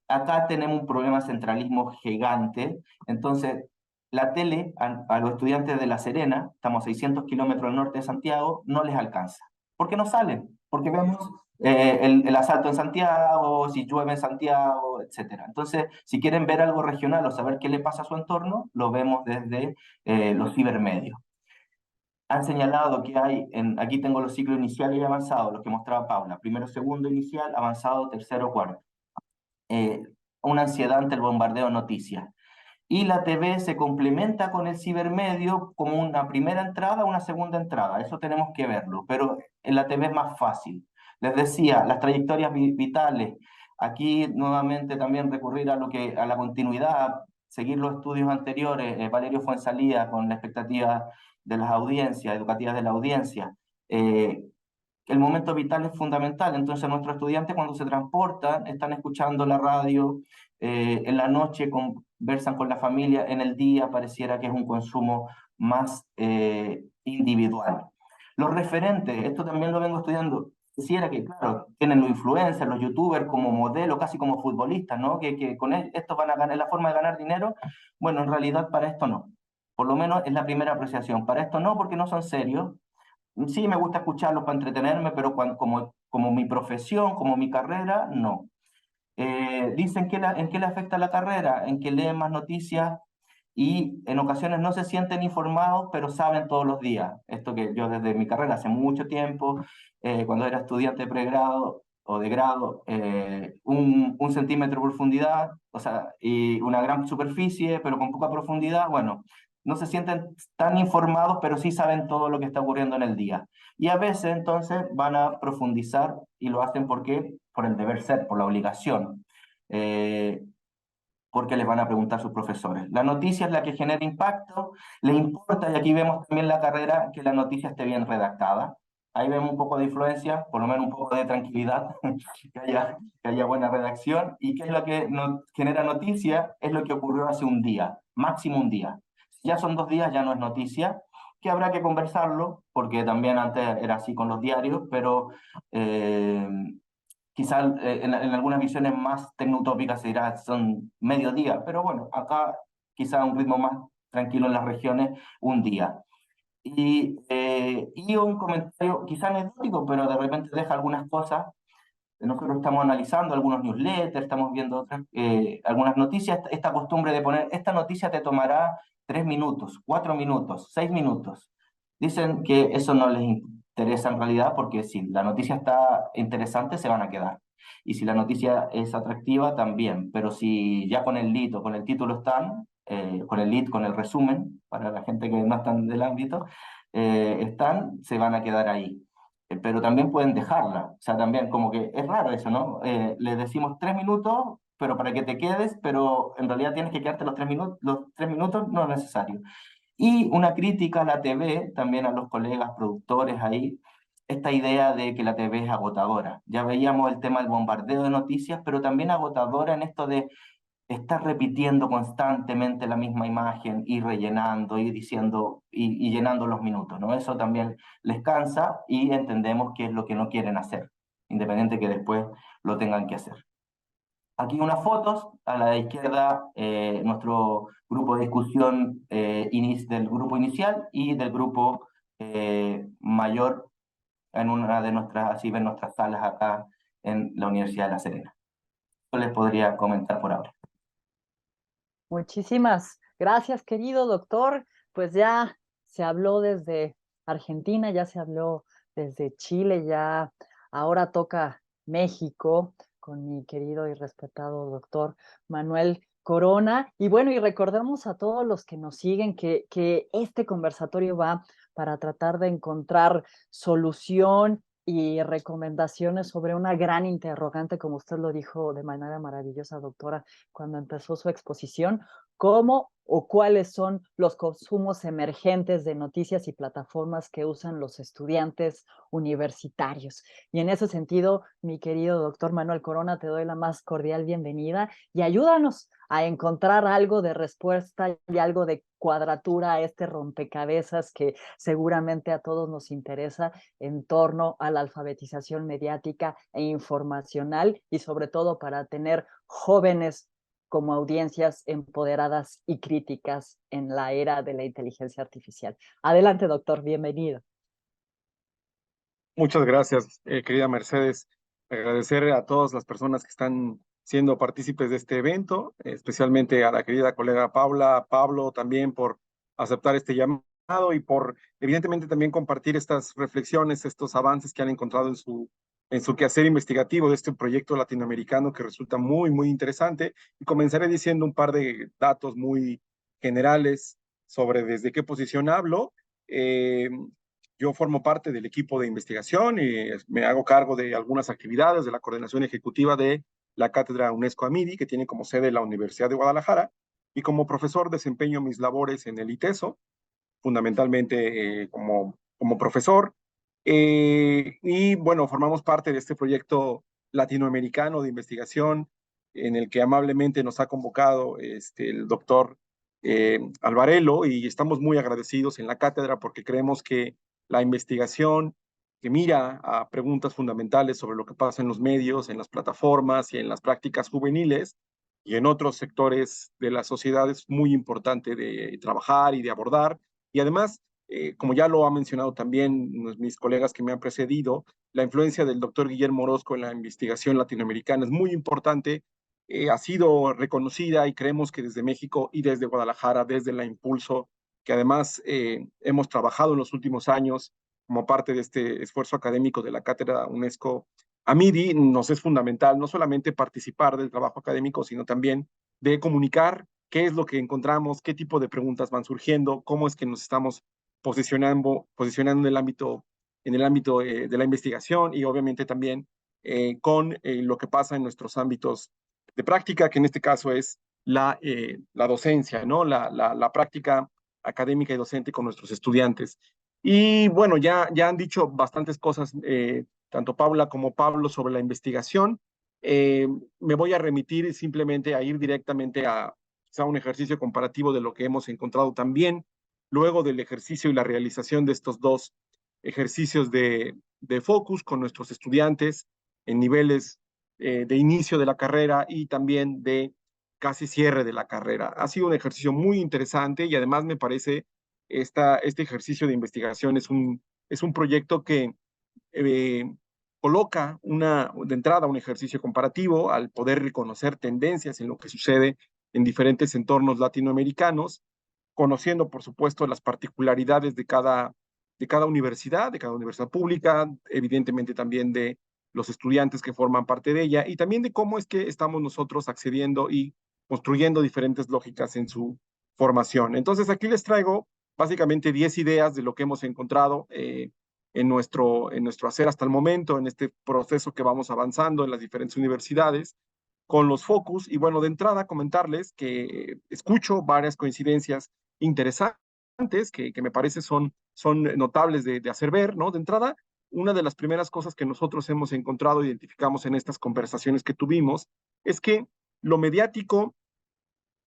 acá tenemos un problema de centralismo gigante. Entonces, la tele a los estudiantes de La Serena, estamos a 600 kilómetros al norte de Santiago, no les alcanza. ¿Por qué no salen? Porque vemos el asalto en Santiago, si llueve en Santiago, etcétera. Entonces, si quieren ver algo regional o saber qué le pasa a su entorno, lo vemos desde los cibermedios. Han señalado que aquí tengo los ciclos iniciales y avanzados, los que mostraba Paula, primero, segundo inicial, avanzado, tercero, cuarto. Una ansiedad ante el bombardeo de noticias. Y la TV se complementa con el cibermedio como una primera entrada, una segunda entrada. Eso tenemos que verlo, pero en la TV es más fácil. Les decía, las trayectorias vitales. Aquí nuevamente también recurrir a la continuidad, seguir los estudios anteriores. Valerio Fuenzalía con la expectativa de las audiencias, educativas de la audiencia. El momento vital es fundamental. Entonces nuestros estudiantes cuando se transportan están escuchando la radio, en la noche conversan con la familia, en el día pareciera que es un consumo más individual. Los referentes, esto también lo vengo estudiando, quisiera que, claro, tienen los influencers, los youtubers como modelo, casi como futbolistas, ¿no? Que con esto van a ganar, la forma de ganar dinero. Bueno, en realidad para esto no. Por lo menos es la primera apreciación. Para esto no, porque no son serios. Sí, me gusta escucharlos para entretenerme, pero como mi profesión, como mi carrera, no. Dicen que en qué le afecta la carrera, en que leen más noticias y en ocasiones no se sienten informados, pero saben todos los días. Esto que yo desde mi carrera hace mucho tiempo, cuando era estudiante de pregrado o de grado, 1 centímetro de profundidad, o sea, y una gran superficie, pero con poca profundidad, bueno, no se sienten tan informados, pero sí saben todo lo que está ocurriendo en el día. Y a veces entonces van a profundizar y lo hacen por el deber ser, por la obligación. Porque les van a preguntar sus profesores. La noticia es la que genera impacto, les importa, y aquí vemos también la carrera, que la noticia esté bien redactada. Ahí vemos un poco de influencia, por lo menos un poco de tranquilidad, que haya buena redacción. ¿Y qué es lo que genera noticia? Es lo que ocurrió hace un día, máximo un día. Si ya son 2 días, ya no es noticia, que habrá que conversarlo, porque también antes era así con los diarios, pero quizás en algunas visiones más tecnotópicas se dirá son mediodía, pero bueno, acá quizás un ritmo más tranquilo en las regiones, un día. Y un comentario quizás anecdótico, pero de repente deja algunas cosas. Nosotros estamos analizando algunos newsletters, estamos viendo algunas noticias, esta costumbre de poner, esta noticia te tomará 3 minutos, 4 minutos, 6 minutos. Dicen que eso no les interesa en realidad porque si la noticia está interesante se van a quedar. Y si la noticia es atractiva también, pero si ya con el lead o con el título están, con el lead, con el resumen, para la gente que no están del ámbito, se van a quedar ahí. Pero también pueden dejarla, o sea, también como que es raro eso, ¿no? Les decimos 3 minutos, pero para que te quedes, pero en realidad tienes que quedarte los 3 minutos no es necesario. Y una crítica a la TV, también a los colegas productores ahí, esta idea de que la TV es agotadora. Ya veíamos el tema del bombardeo de noticias, pero también agotadora en esto de estar repitiendo constantemente la misma imagen y rellenando y diciendo y llenando los minutos, ¿no? Eso también les cansa y entendemos que es lo que no quieren hacer, independiente que después lo tengan que hacer. Aquí unas fotos, a la izquierda nuestro grupo de discusión del grupo inicial y del grupo mayor en una de nuestras, así ven nuestras salas acá en la Universidad de La Serena. Eso les podría comentar por ahora. Muchísimas gracias, querido doctor. Pues ya se habló desde Argentina, ya se habló desde Chile, ya ahora toca México con mi querido y respetado doctor Manuel Corona. Y bueno, y recordemos a todos los que nos siguen que este conversatorio va para tratar de encontrar solución y recomendaciones sobre una gran interrogante, como usted lo dijo de manera maravillosa, doctora, cuando empezó su exposición, cómo o cuáles son los consumos emergentes de noticias y plataformas que usan los estudiantes universitarios. Y en ese sentido, mi querido doctor Manuel Corona, te doy la más cordial bienvenida y ayúdanos a encontrar algo de respuesta y algo de cuadratura a este rompecabezas que seguramente a todos nos interesa en torno a la alfabetización mediática e informacional y sobre todo para tener jóvenes como audiencias empoderadas y críticas en la era de la inteligencia artificial. Adelante, doctor, bienvenido. Muchas gracias, querida Mercedes. Agradecer a todas las personas que están siendo partícipes de este evento, especialmente a la querida colega Paula, Pablo también por aceptar este llamado y por, evidentemente, también compartir estas reflexiones, estos avances que han encontrado en su quehacer investigativo de este proyecto latinoamericano que resulta muy, muy interesante. Y comenzaré diciendo un par de datos muy generales sobre desde qué posición hablo. Yo formo parte del equipo de investigación y me hago cargo de algunas actividades de la coordinación ejecutiva de la Cátedra UNESCO AMIDI, que tiene como sede la Universidad de Guadalajara, y como profesor desempeño mis labores en el ITESO, fundamentalmente como profesor. Y bueno, formamos parte de este proyecto latinoamericano de investigación en el que amablemente nos ha convocado el doctor Alvarelo, y estamos muy agradecidos en la cátedra porque creemos que la investigación que mira a preguntas fundamentales sobre lo que pasa en los medios, en las plataformas y en las prácticas juveniles y en otros sectores de la sociedad es muy importante de trabajar y de abordar. Y además, como ya lo ha mencionado también mis colegas que me han precedido, la influencia del doctor Guillermo Orozco en la investigación latinoamericana es muy importante, ha sido reconocida y creemos que desde México y desde Guadalajara, desde la Impulso, que además hemos trabajado en los últimos años como parte de este esfuerzo académico de la Cátedra UNESCO AMIDI, nos es fundamental no solamente participar del trabajo académico, sino también de comunicar qué es lo que encontramos, qué tipo de preguntas van surgiendo, cómo es que nos estamos posicionando en el ámbito de la investigación y obviamente también con lo que pasa en nuestros ámbitos de práctica, que en este caso es la docencia, ¿no? La práctica académica y docente con nuestros estudiantes. Y bueno, ya han dicho bastantes cosas, tanto Paula como Pablo, sobre la investigación. Me voy a remitir simplemente a ir directamente a un ejercicio comparativo de lo que hemos encontrado también luego del ejercicio y la realización de estos dos ejercicios de focus con nuestros estudiantes en niveles de inicio de la carrera y también de casi cierre de la carrera. Ha sido un ejercicio muy interesante y además me parece este ejercicio de investigación es un proyecto que eh, coloca de entrada un ejercicio comparativo al poder reconocer tendencias en lo que sucede en diferentes entornos latinoamericanos, conociendo, por supuesto, las particularidades de cada universidad pública, evidentemente también de los estudiantes que forman parte de ella, y también de cómo es que estamos nosotros accediendo y construyendo diferentes lógicas en su formación. Entonces, aquí les traigo básicamente 10 ideas de lo que hemos encontrado en nuestro hacer hasta el momento, en este proceso que vamos avanzando en las diferentes universidades con los focus. Y bueno, de entrada comentarles que escucho varias coincidencias interesantes que me parece son notables de hacer ver, ¿no? De entrada, una de las primeras cosas que nosotros hemos encontrado, identificamos en estas conversaciones que tuvimos, es que lo mediático,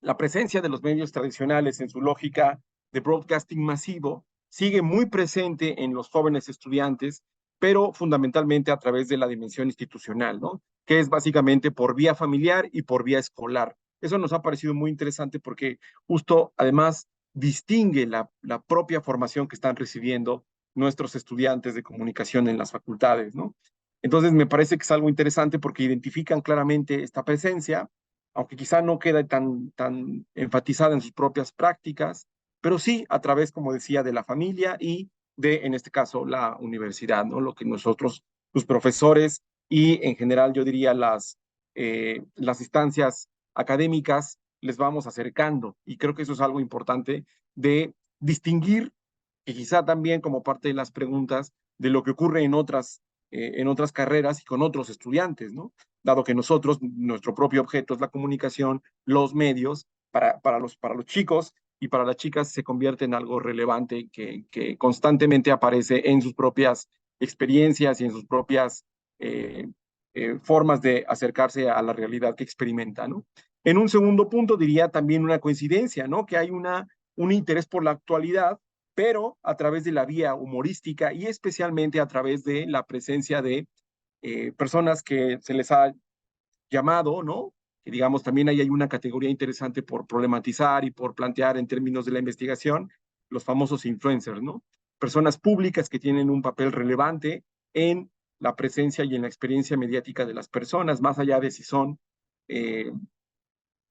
la presencia de los medios tradicionales en su lógica de broadcasting masivo, sigue muy presente en los jóvenes estudiantes, pero fundamentalmente a través de la dimensión institucional, ¿no? Que es básicamente por vía familiar y por vía escolar. Eso nos ha parecido muy interesante porque justo además distingue la propia formación que están recibiendo nuestros estudiantes de comunicación en las facultades, ¿no? Entonces me parece que es algo interesante porque identifican claramente esta presencia, aunque quizá no quede tan enfatizada en sus propias prácticas, pero sí a través, como decía, de la familia y de, en este caso, la universidad, ¿no? Lo que nosotros, sus profesores y en general, yo diría, las instancias académicas les vamos acercando. Y creo que eso es algo importante de distinguir, que quizá también como parte de las preguntas, de lo que ocurre en otras carreras y con otros estudiantes, ¿no? Dado que nosotros, nuestro propio objeto es la comunicación, los medios, para los chicos y para las chicas se convierte en algo relevante que constantemente aparece en sus propias experiencias y en sus propias formas de acercarse a la realidad que experimenta, ¿no? En un segundo punto diría también una coincidencia, ¿no? Que hay un interés por la actualidad, pero a través de la vía humorística y especialmente a través de la presencia de personas que se les ha llamado, ¿no? Que digamos también ahí hay una categoría interesante por problematizar y por plantear en términos de la investigación, los famosos influencers, ¿no? Personas públicas que tienen un papel relevante en la presencia y en la experiencia mediática de las personas, más allá de si son eh,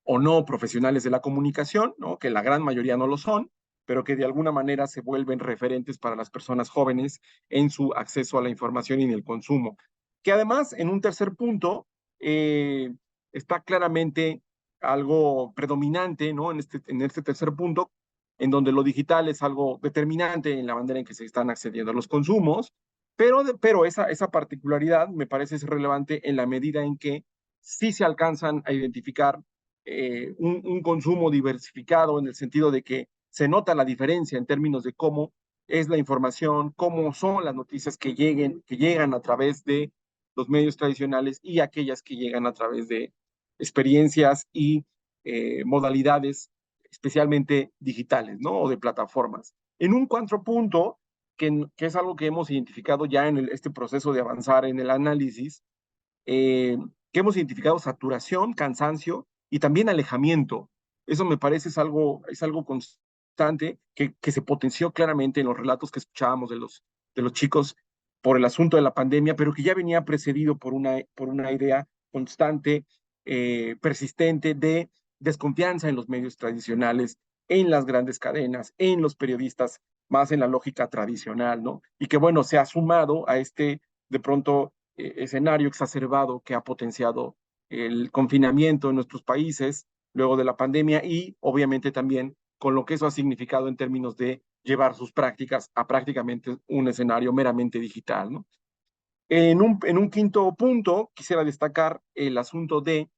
o no profesionales de la comunicación, ¿no? Que la gran mayoría no lo son, pero que de alguna manera se vuelven referentes para las personas jóvenes en su acceso a la información y en el consumo. Que además, en un tercer punto, está claramente algo predominante, ¿no? En este tercer punto, en donde lo digital es algo determinante en la manera en que se están accediendo a los consumos, pero esa particularidad me parece ser relevante en la medida en que sí se alcanzan a identificar un consumo diversificado en el sentido de que se nota la diferencia en términos de cómo es la información, cómo son las noticias que llegan a través de los medios tradicionales y aquellas que llegan a través de experiencias y modalidades especialmente digitales, ¿no? O de plataformas. En un cuarto punto, que es algo que hemos identificado ya en este proceso de avanzar en el análisis, que hemos identificado saturación, cansancio y también alejamiento. Eso me parece es algo constante que se potenció claramente en los relatos que escuchábamos de los chicos por el asunto de la pandemia, pero que ya venía precedido por una idea constante, persistente de desconfianza en los medios tradicionales, en las grandes cadenas, en los periodistas, más en la lógica tradicional, ¿no? Y que, bueno, se ha sumado a de pronto, escenario exacerbado que ha potenciado el confinamiento en nuestros países luego de la pandemia y obviamente también con lo que eso ha significado en términos de llevar sus prácticas a prácticamente un escenario meramente digital, ¿no? En un quinto punto, quisiera destacar el asunto de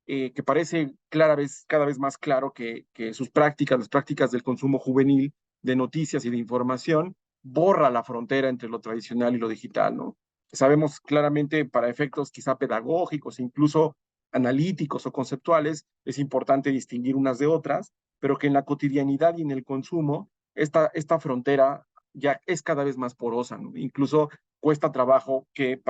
que parece cada vez más claro que sus prácticas, las prácticas del consumo juvenil de noticias y de información, borra la frontera entre lo tradicional y lo digital, ¿no? Sabemos claramente para efectos quizá pedagógicos, incluso analíticos o conceptuales, es importante distinguir unas de otras, pero que en la cotidianidad y en el consumo, esta frontera ya es cada vez más porosa, ¿no? Incluso cuesta trabajo que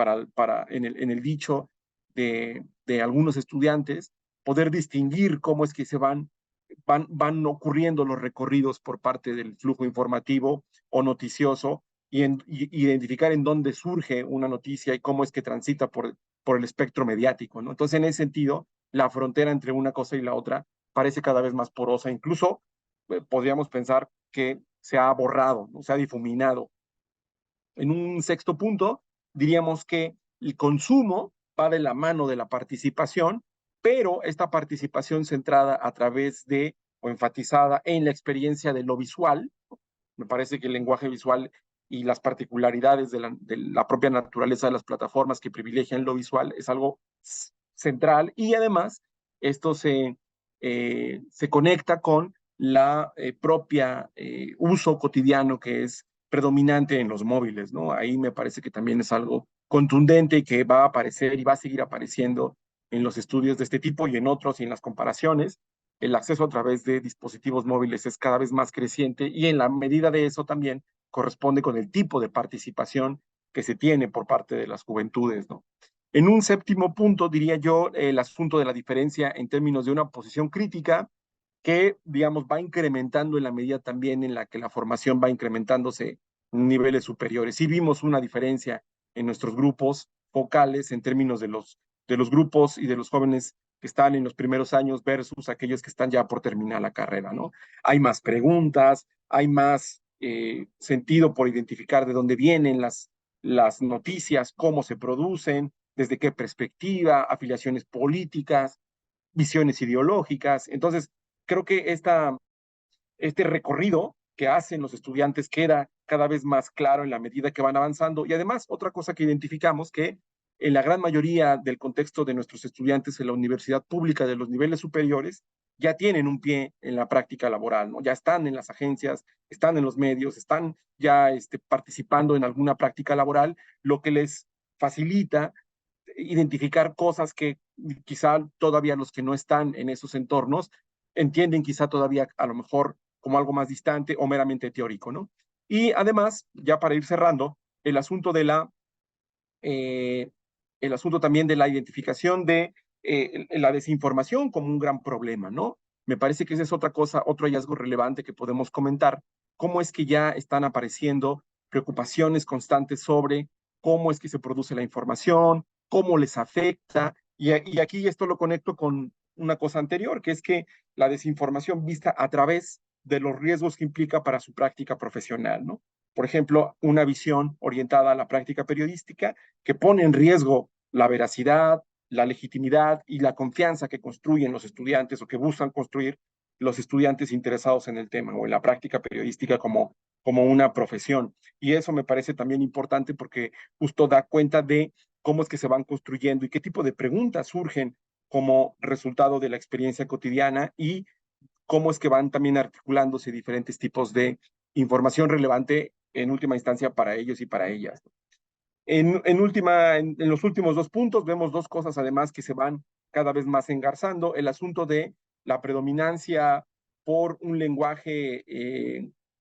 en el dicho de algunos estudiantes, poder distinguir cómo es que van ocurriendo los recorridos por parte del flujo informativo o noticioso y identificar en dónde surge una noticia y cómo es que transita por el espectro mediático, ¿no? Entonces, en ese sentido, la frontera entre una cosa y la otra parece cada vez más porosa. Incluso podríamos pensar que se ha borrado, ¿no? Se ha difuminado. En un sexto punto, diríamos que el consumo va de la mano de la participación, pero esta participación centrada a través de o enfatizada en la experiencia de lo visual. Me parece que el lenguaje visual y las particularidades de la propia naturaleza de las plataformas que privilegian lo visual es algo central y además esto se conecta con la propia uso cotidiano que es predominante en los móviles, ¿no? Ahí me parece que también es algo contundente y que va a aparecer y va a seguir apareciendo en los estudios de este tipo y en otros y en las comparaciones. El acceso a través de dispositivos móviles es cada vez más creciente y en la medida de eso también corresponde con el tipo de participación que se tiene por parte de las juventudes, ¿no? En un séptimo punto, diría yo, el asunto de la diferencia en términos de una posición crítica que, digamos, va incrementando en la medida también en la que la formación va incrementándose en niveles superiores. Sí vimos una diferencia en nuestros grupos focales en términos de los grupos y de los jóvenes que están en los primeros años versus aquellos que están ya por terminar la carrera, ¿no? Hay más preguntas, hay más sentido por identificar de dónde vienen las noticias, cómo se producen, desde qué perspectiva, afiliaciones políticas, visiones ideológicas. Entonces, creo que este recorrido que hacen los estudiantes queda cada vez más claro en la medida que van avanzando. Y además, otra cosa que identificamos, que en la gran mayoría del contexto de nuestros estudiantes en la universidad pública de los niveles superiores, ya tienen un pie en la práctica laboral, ¿no? Ya están en las agencias, están en los medios, están ya participando en alguna práctica laboral, lo que les facilita identificar cosas que quizá todavía los que no están en esos entornos entienden quizá todavía a lo mejor como algo más distante o meramente teórico, ¿no? Y además, ya para ir cerrando, el asunto de eh, el asunto también de la identificación de la desinformación como un gran problema, ¿no? Me parece que esa es otra cosa, otro hallazgo relevante que podemos comentar, cómo es que ya están apareciendo preocupaciones constantes sobre cómo es que se produce la información, cómo les afecta, y aquí esto lo conecto con una cosa anterior, que es que la desinformación vista a través de los riesgos que implica para su práctica profesional, ¿no? Por ejemplo, una visión orientada a la práctica periodística que pone en riesgo la veracidad, la legitimidad y la confianza que construyen los estudiantes o que buscan construir los estudiantes interesados en el tema o en la práctica periodística como una profesión. Y eso me parece también importante porque justo da cuenta de cómo es que se van construyendo y qué tipo de preguntas surgen como resultado de la experiencia cotidiana y cómo es que van también articulándose diferentes tipos de información relevante en última instancia para ellos y para ellas. En los últimos dos puntos vemos dos cosas además que se van cada vez más engarzando. El asunto de la predominancia por un lenguaje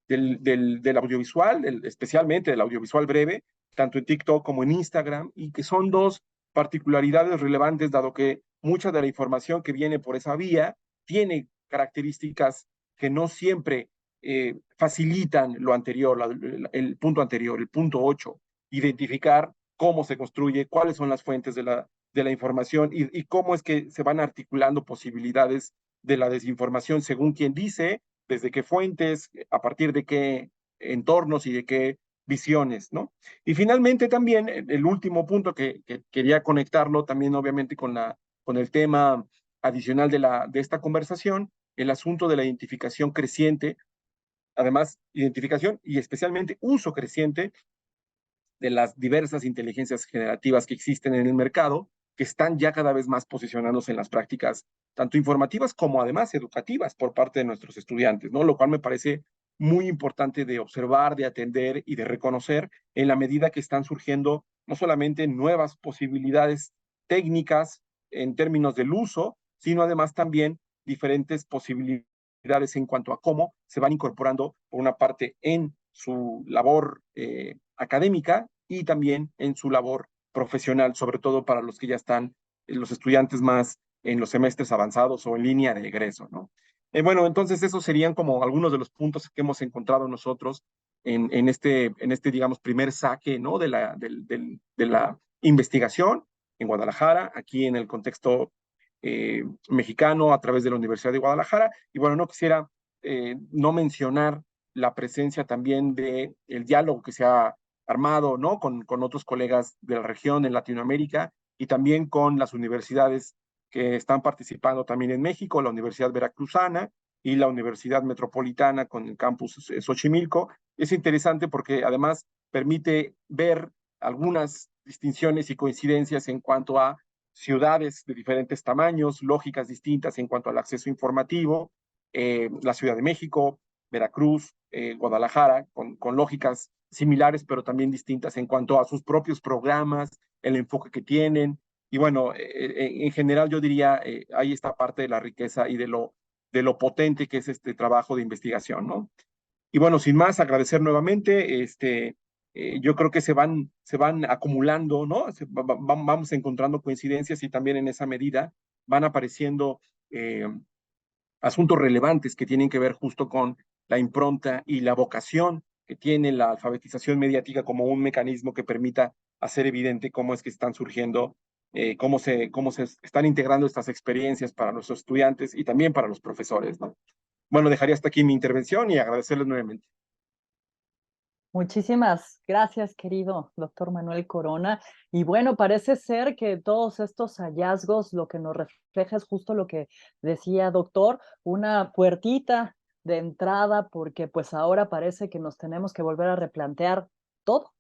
del audiovisual, especialmente del audiovisual breve, tanto en TikTok como en Instagram, y que son dos particularidades relevantes, dado que mucha de la información que viene por esa vía tiene características que no siempre facilitan lo anterior, el punto anterior, el punto 8, identificar cómo se construye, cuáles son las fuentes de la información y cómo es que se van articulando posibilidades de la desinformación según quien dice, desde qué fuentes, a partir de qué entornos y de qué visiones, ¿no? Y finalmente también el último punto que quería conectarlo también obviamente con el tema adicional de esta conversación, el asunto de la identificación creciente, además identificación y especialmente uso creciente de las diversas inteligencias generativas que existen en el mercado, que están ya cada vez más posicionándose en las prácticas, tanto informativas como además educativas por parte de nuestros estudiantes, ¿no? Lo cual me parece muy importante de observar, de atender y de reconocer en la medida que están surgiendo no solamente nuevas posibilidades técnicas en términos del uso, sino además también diferentes posibilidades en cuanto a cómo se van incorporando, por una parte, en su labor académica y también en su labor profesional, sobre todo para los que ya están, los estudiantes más en los semestres avanzados o en línea de egreso, ¿no? Bueno, entonces esos serían como algunos de los puntos que hemos encontrado nosotros digamos, primer saque, ¿no? De la investigación en Guadalajara, aquí en el contexto mexicano a través de la Universidad de Guadalajara. Y bueno, no quisiera no mencionar la presencia también del diálogo que se ha armado, ¿no? Con otros colegas de la región en Latinoamérica y también con las universidades que están participando también en México, la Universidad Veracruzana y la Universidad Metropolitana con el campus Xochimilco. Es interesante porque además permite ver algunas distinciones y coincidencias en cuanto a ciudades de diferentes tamaños, lógicas distintas en cuanto al acceso informativo, la Ciudad de México, Veracruz, Guadalajara, con lógicas similares, pero también distintas en cuanto a sus propios programas, el enfoque que tienen. Y bueno, en general yo diría, ahí está parte de la riqueza y de lo potente que es este trabajo de investigación, ¿no? Y bueno, sin más, agradecer nuevamente, yo creo que se van acumulando, ¿no? Vamos encontrando coincidencias y también en esa medida van apareciendo asuntos relevantes que tienen que ver justo con la impronta y la vocación que tiene la alfabetización mediática como un mecanismo que permita hacer evidente cómo es que están surgiendo, cómo se están integrando estas experiencias para nuestros estudiantes y también para los profesores, ¿no? Bueno, dejaría hasta aquí mi intervención y agradecerles nuevamente. Muchísimas gracias, querido doctor Manuel Corona. Y bueno, parece ser que todos estos hallazgos lo que nos refleja es justo lo que decía doctor, una puertita de entrada, porque pues ahora parece que nos tenemos que volver a replantear todo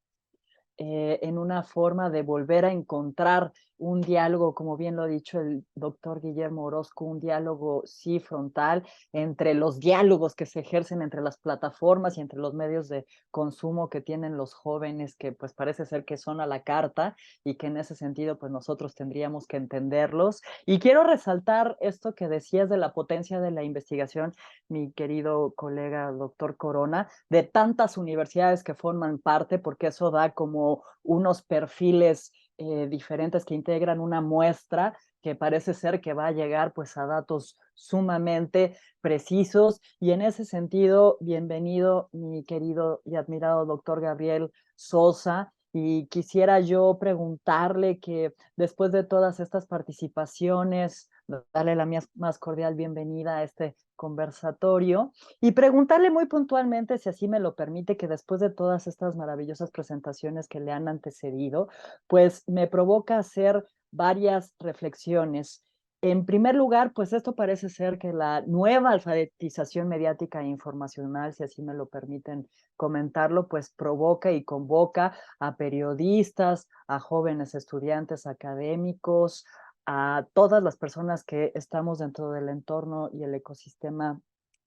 en una forma de volver a encontrar un diálogo, como bien lo ha dicho el doctor Guillermo Orozco, un diálogo sí frontal entre los diálogos que se ejercen entre las plataformas y entre los medios de consumo que tienen los jóvenes, que pues parece ser que son a la carta y que en ese sentido pues nosotros tendríamos que entenderlos. Y quiero resaltar esto que decías de la potencia de la investigación, mi querido colega doctor Corona, de tantas universidades que forman parte, porque eso da como unos perfiles diferentes que integran una muestra que parece ser que va a llegar pues a datos sumamente precisos, y en ese sentido, bienvenido mi querido y admirado doctor Gabriel Sosa, y quisiera yo preguntarle que después de todas estas participaciones, darle la más cordial bienvenida a este conversatorio y preguntarle muy puntualmente, si así me lo permite, que después de todas estas maravillosas presentaciones que le han antecedido, pues me provoca hacer varias reflexiones. En primer lugar, pues esto parece ser que la nueva alfabetización mediática e informacional, si así me lo permiten comentarlo, pues provoca y convoca a periodistas, a jóvenes estudiantes académicos, a todas las personas que estamos dentro del entorno y el ecosistema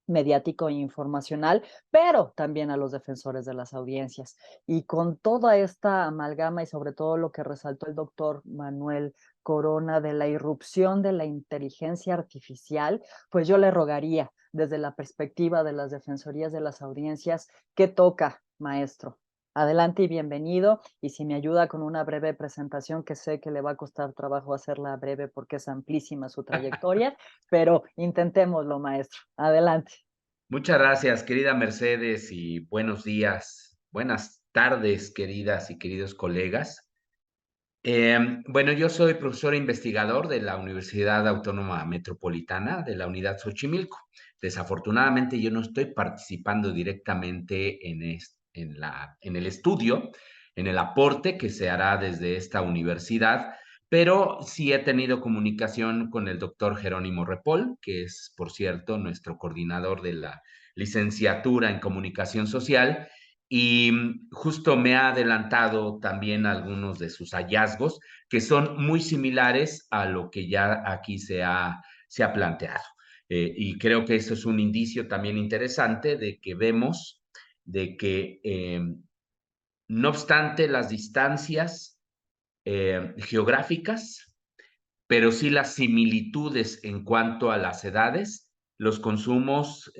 mediático e informacional, pero también a los defensores de las audiencias. Y con toda esta amalgama y sobre todo lo que resaltó el doctor Manuel Corona de la irrupción de la inteligencia artificial, pues yo le rogaría desde la perspectiva de las defensorías de las audiencias, ¿qué toca, maestro? Adelante y bienvenido, y si me ayuda con una breve presentación, que sé que le va a costar trabajo hacerla breve porque es amplísima su trayectoria, pero intentémoslo, maestro. Adelante. Muchas gracias, querida Mercedes, y buenos días, buenas tardes, queridas y queridos colegas. Bueno, yo soy profesor e investigador de la Universidad Autónoma Metropolitana de la Unidad Xochimilco. Desafortunadamente, yo no estoy participando directamente en el estudio, en el aporte que se hará desde esta universidad, pero sí he tenido comunicación con el doctor Jerónimo Repol, que es, por cierto, nuestro coordinador de la licenciatura en Comunicación Social, y justo me ha adelantado también algunos de sus hallazgos que son muy similares a lo que ya aquí se ha planteado. Y creo que eso es un indicio también interesante de que vemos de que no obstante las distancias geográficas, pero sí las similitudes en cuanto a las edades, los consumos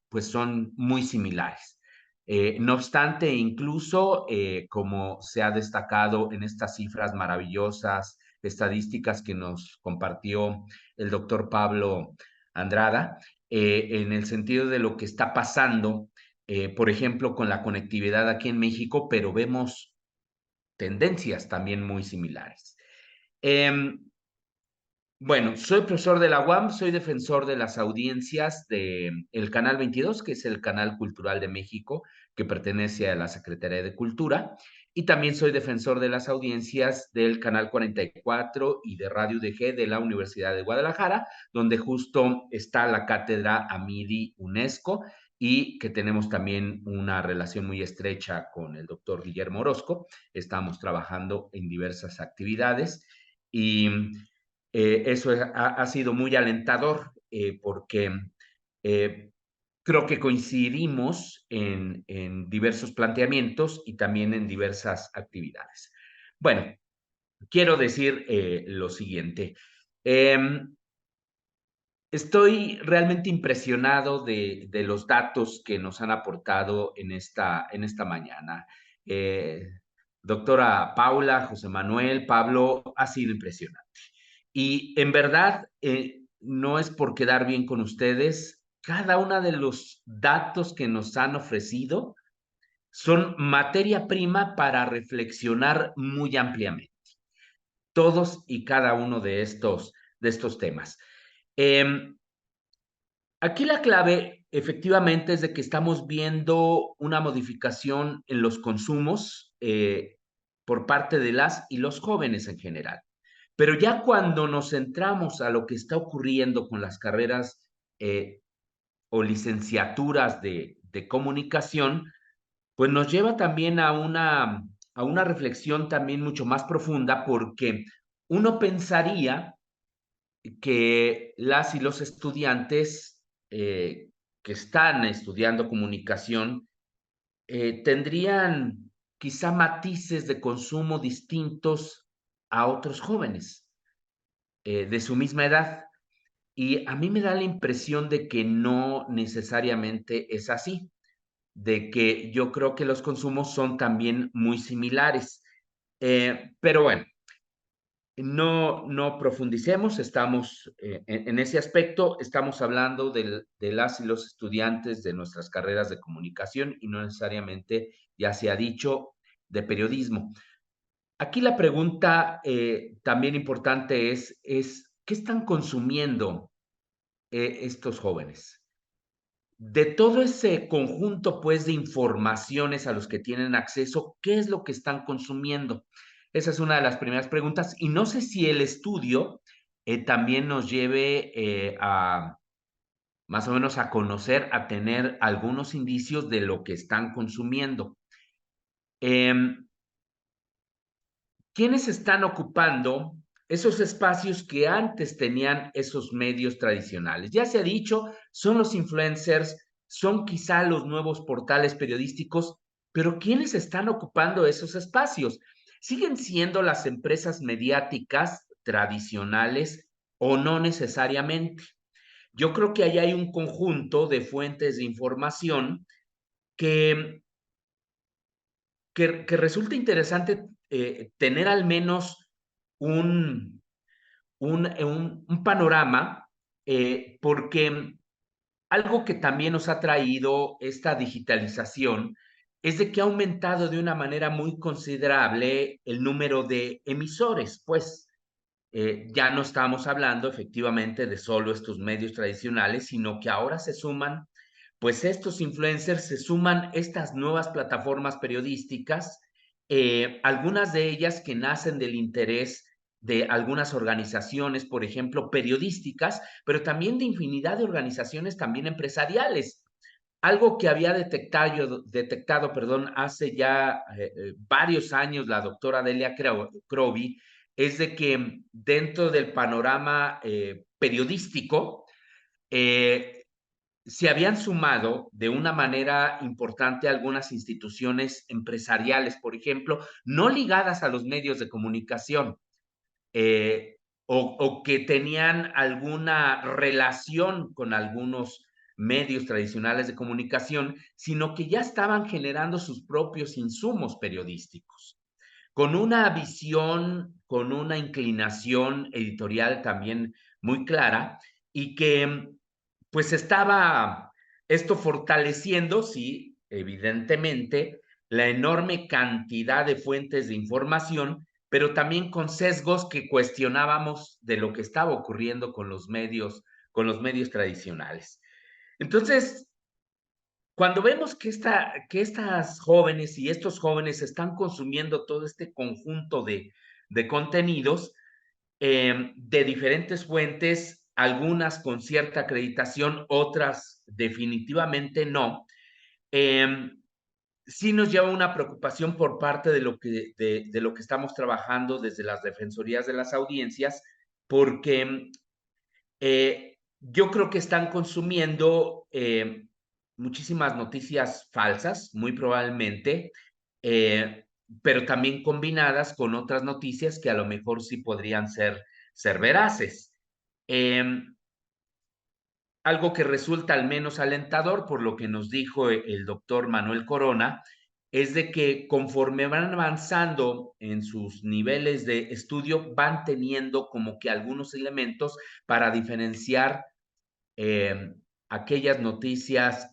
pues son muy similares. No obstante, incluso como se ha destacado en estas cifras maravillosas, estadísticas que nos compartió el doctor Pablo Andrada, en el sentido de lo que está pasando, por ejemplo, con la conectividad aquí en México, pero vemos tendencias también muy similares. Bueno, soy profesor de la UAM, soy defensor de las audiencias del Canal 22, que es el canal cultural de México, que pertenece a la Secretaría de Cultura, y también soy defensor de las audiencias del Canal 44 y de Radio UDG de la Universidad de Guadalajara, donde justo está la cátedra Amidi UNESCO, y que tenemos también una relación muy estrecha con el doctor Guillermo Orozco. Estamos trabajando en diversas actividades y eso ha sido muy alentador porque Creo que coincidimos en diversos planteamientos y también en diversas actividades. Bueno, quiero decir lo siguiente. Estoy realmente impresionado de los datos que nos han aportado en esta mañana. Doctora Paula, José Manuel, Pablo, ha sido impresionante. Y en verdad, no es por quedar bien con ustedes, cada uno de los datos que nos han ofrecido son materia prima para reflexionar muy ampliamente. Todos y cada uno de estos temas. Aquí la clave efectivamente es de que estamos viendo una modificación en los consumos por parte de las y los jóvenes en general. Pero ya cuando nos centramos a lo que está ocurriendo con las carreras o licenciaturas de comunicación, pues nos lleva también a una reflexión también mucho más profunda, porque uno pensaría que las y los estudiantes que están estudiando comunicación tendrían quizá matices de consumo distintos a otros jóvenes de su misma edad. Y a mí me da la impresión de que no necesariamente es así, de que yo creo que los consumos son también muy similares. Pero bueno, no profundicemos, estamos en ese aspecto, estamos hablando de las y los estudiantes de nuestras carreras de comunicación y no necesariamente, ya se ha dicho, de periodismo. Aquí la pregunta también importante es, ¿qué están consumiendo estos jóvenes? De todo ese conjunto, pues, de informaciones a los que tienen acceso, ¿qué es lo que están consumiendo? Esa es una de las primeras preguntas. Y no sé si el estudio también nos lleve a más o menos a conocer, a tener algunos indicios de lo que están consumiendo. ¿Quiénes están ocupando esos espacios que antes tenían esos medios tradicionales? Ya se ha dicho, son los influencers, son quizá los nuevos portales periodísticos, pero ¿quiénes están ocupando esos espacios? ¿Siguen siendo las empresas mediáticas tradicionales o no necesariamente? Yo creo que ahí hay un conjunto de fuentes de información que resulta interesante tener al menos un, un panorama, porque algo que también nos ha traído esta digitalización es de que ha aumentado de una manera muy considerable el número de emisores, pues ya no estamos hablando efectivamente de solo estos medios tradicionales, sino que ahora se suman, pues estos influencers, se suman estas nuevas plataformas periodísticas, algunas de ellas que nacen del interés de algunas organizaciones, por ejemplo, periodísticas, pero también de infinidad de organizaciones también empresariales. Algo que había detectado, perdón, hace ya varios años la doctora Delia Crowley, es de que dentro del panorama periodístico se habían sumado de una manera importante algunas instituciones empresariales, por ejemplo, no ligadas a los medios de comunicación, o que tenían alguna relación con algunos medios tradicionales de comunicación, sino que ya estaban generando sus propios insumos periodísticos, con una visión, con una inclinación editorial también muy clara, y que pues estaba esto fortaleciendo, sí, evidentemente, la enorme cantidad de fuentes de información, pero también con sesgos que cuestionábamos de lo que estaba ocurriendo con los medios tradicionales. Entonces, cuando vemos que estas jóvenes y estos jóvenes están consumiendo todo este conjunto de contenidos de diferentes fuentes, algunas con cierta acreditación, otras definitivamente no, sí nos lleva una preocupación por parte de lo que estamos trabajando desde las defensorías de las audiencias, porque yo creo que están consumiendo muchísimas noticias falsas, muy probablemente, pero también combinadas con otras noticias que a lo mejor sí podrían ser veraces. Algo que resulta al menos alentador, por lo que nos dijo el doctor Manuel Corona, es de que conforme van avanzando en sus niveles de estudio, van teniendo como que algunos elementos para diferenciar aquellas noticias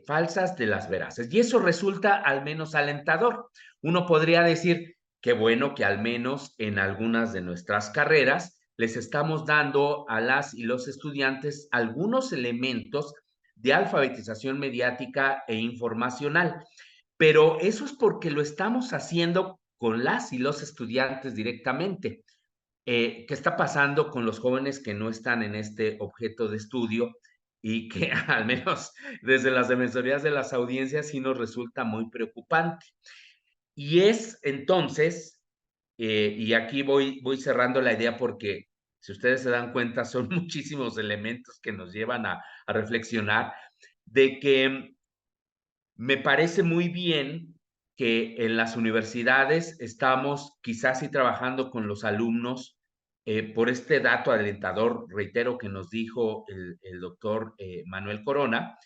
falsas de las veraces. Y eso resulta al menos alentador. Uno podría decir, qué bueno que al menos en algunas de nuestras carreras les estamos dando a las y los estudiantes algunos elementos de alfabetización mediática e informacional. Pero eso es porque lo estamos haciendo con las y los estudiantes directamente. ¿Qué está pasando con los jóvenes que no están en este objeto de estudio y que al menos desde las defensorías de las audiencias sí nos resulta muy preocupante? Y es entonces, y aquí voy cerrando la idea porque si ustedes se dan cuenta son muchísimos elementos que nos llevan a reflexionar de que me parece muy bien que en las universidades estamos quizás sí trabajando con los alumnos por este dato alentador, reitero, que nos dijo el doctor Manuel Corona,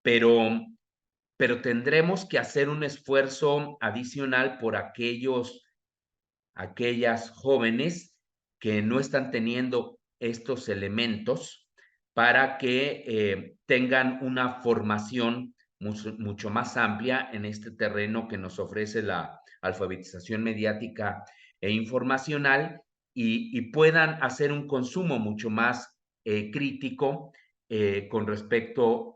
pero, pero tendremos que hacer un esfuerzo adicional por aquellas jóvenes que no están teniendo estos elementos para que tengan una formación mucho más amplia en este terreno que nos ofrece la alfabetización mediática e informacional y puedan hacer un consumo mucho más crítico con respecto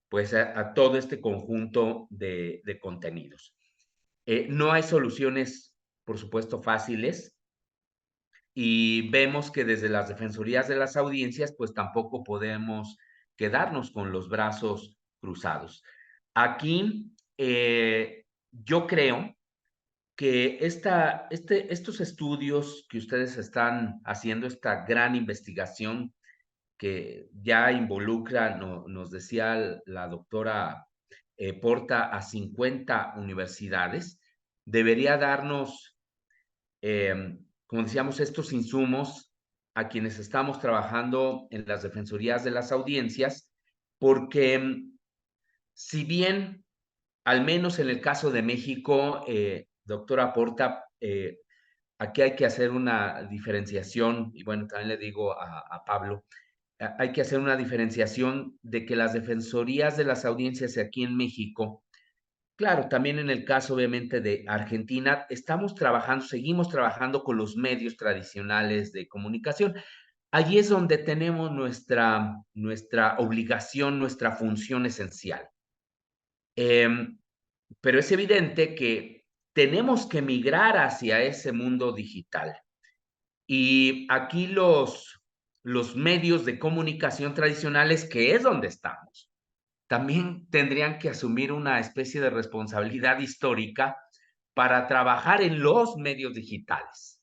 pues a todo este conjunto de contenidos. No hay soluciones, por supuesto, fáciles, y vemos que desde las defensorías de las audiencias, pues tampoco podemos quedarnos con los brazos cruzados. Aquí yo creo que estos estudios que ustedes están haciendo, esta gran investigación que ya involucra, nos decía la doctora Porta, a 50 universidades, debería darnos como decíamos, estos insumos a quienes estamos trabajando en las defensorías de las audiencias, porque si bien, al menos en el caso de México, doctora Porta, aquí hay que hacer una diferenciación, y bueno, también le digo a Pablo, hay que hacer una diferenciación de que las defensorías de las audiencias aquí en México, claro, también en el caso obviamente de Argentina, seguimos trabajando con los medios tradicionales de comunicación. Allí es donde tenemos nuestra obligación, nuestra función esencial. Pero es evidente que tenemos que migrar hacia ese mundo digital. Y aquí los medios de comunicación tradicionales, que es donde estamos, también tendrían que asumir una especie de responsabilidad histórica para trabajar en los medios digitales.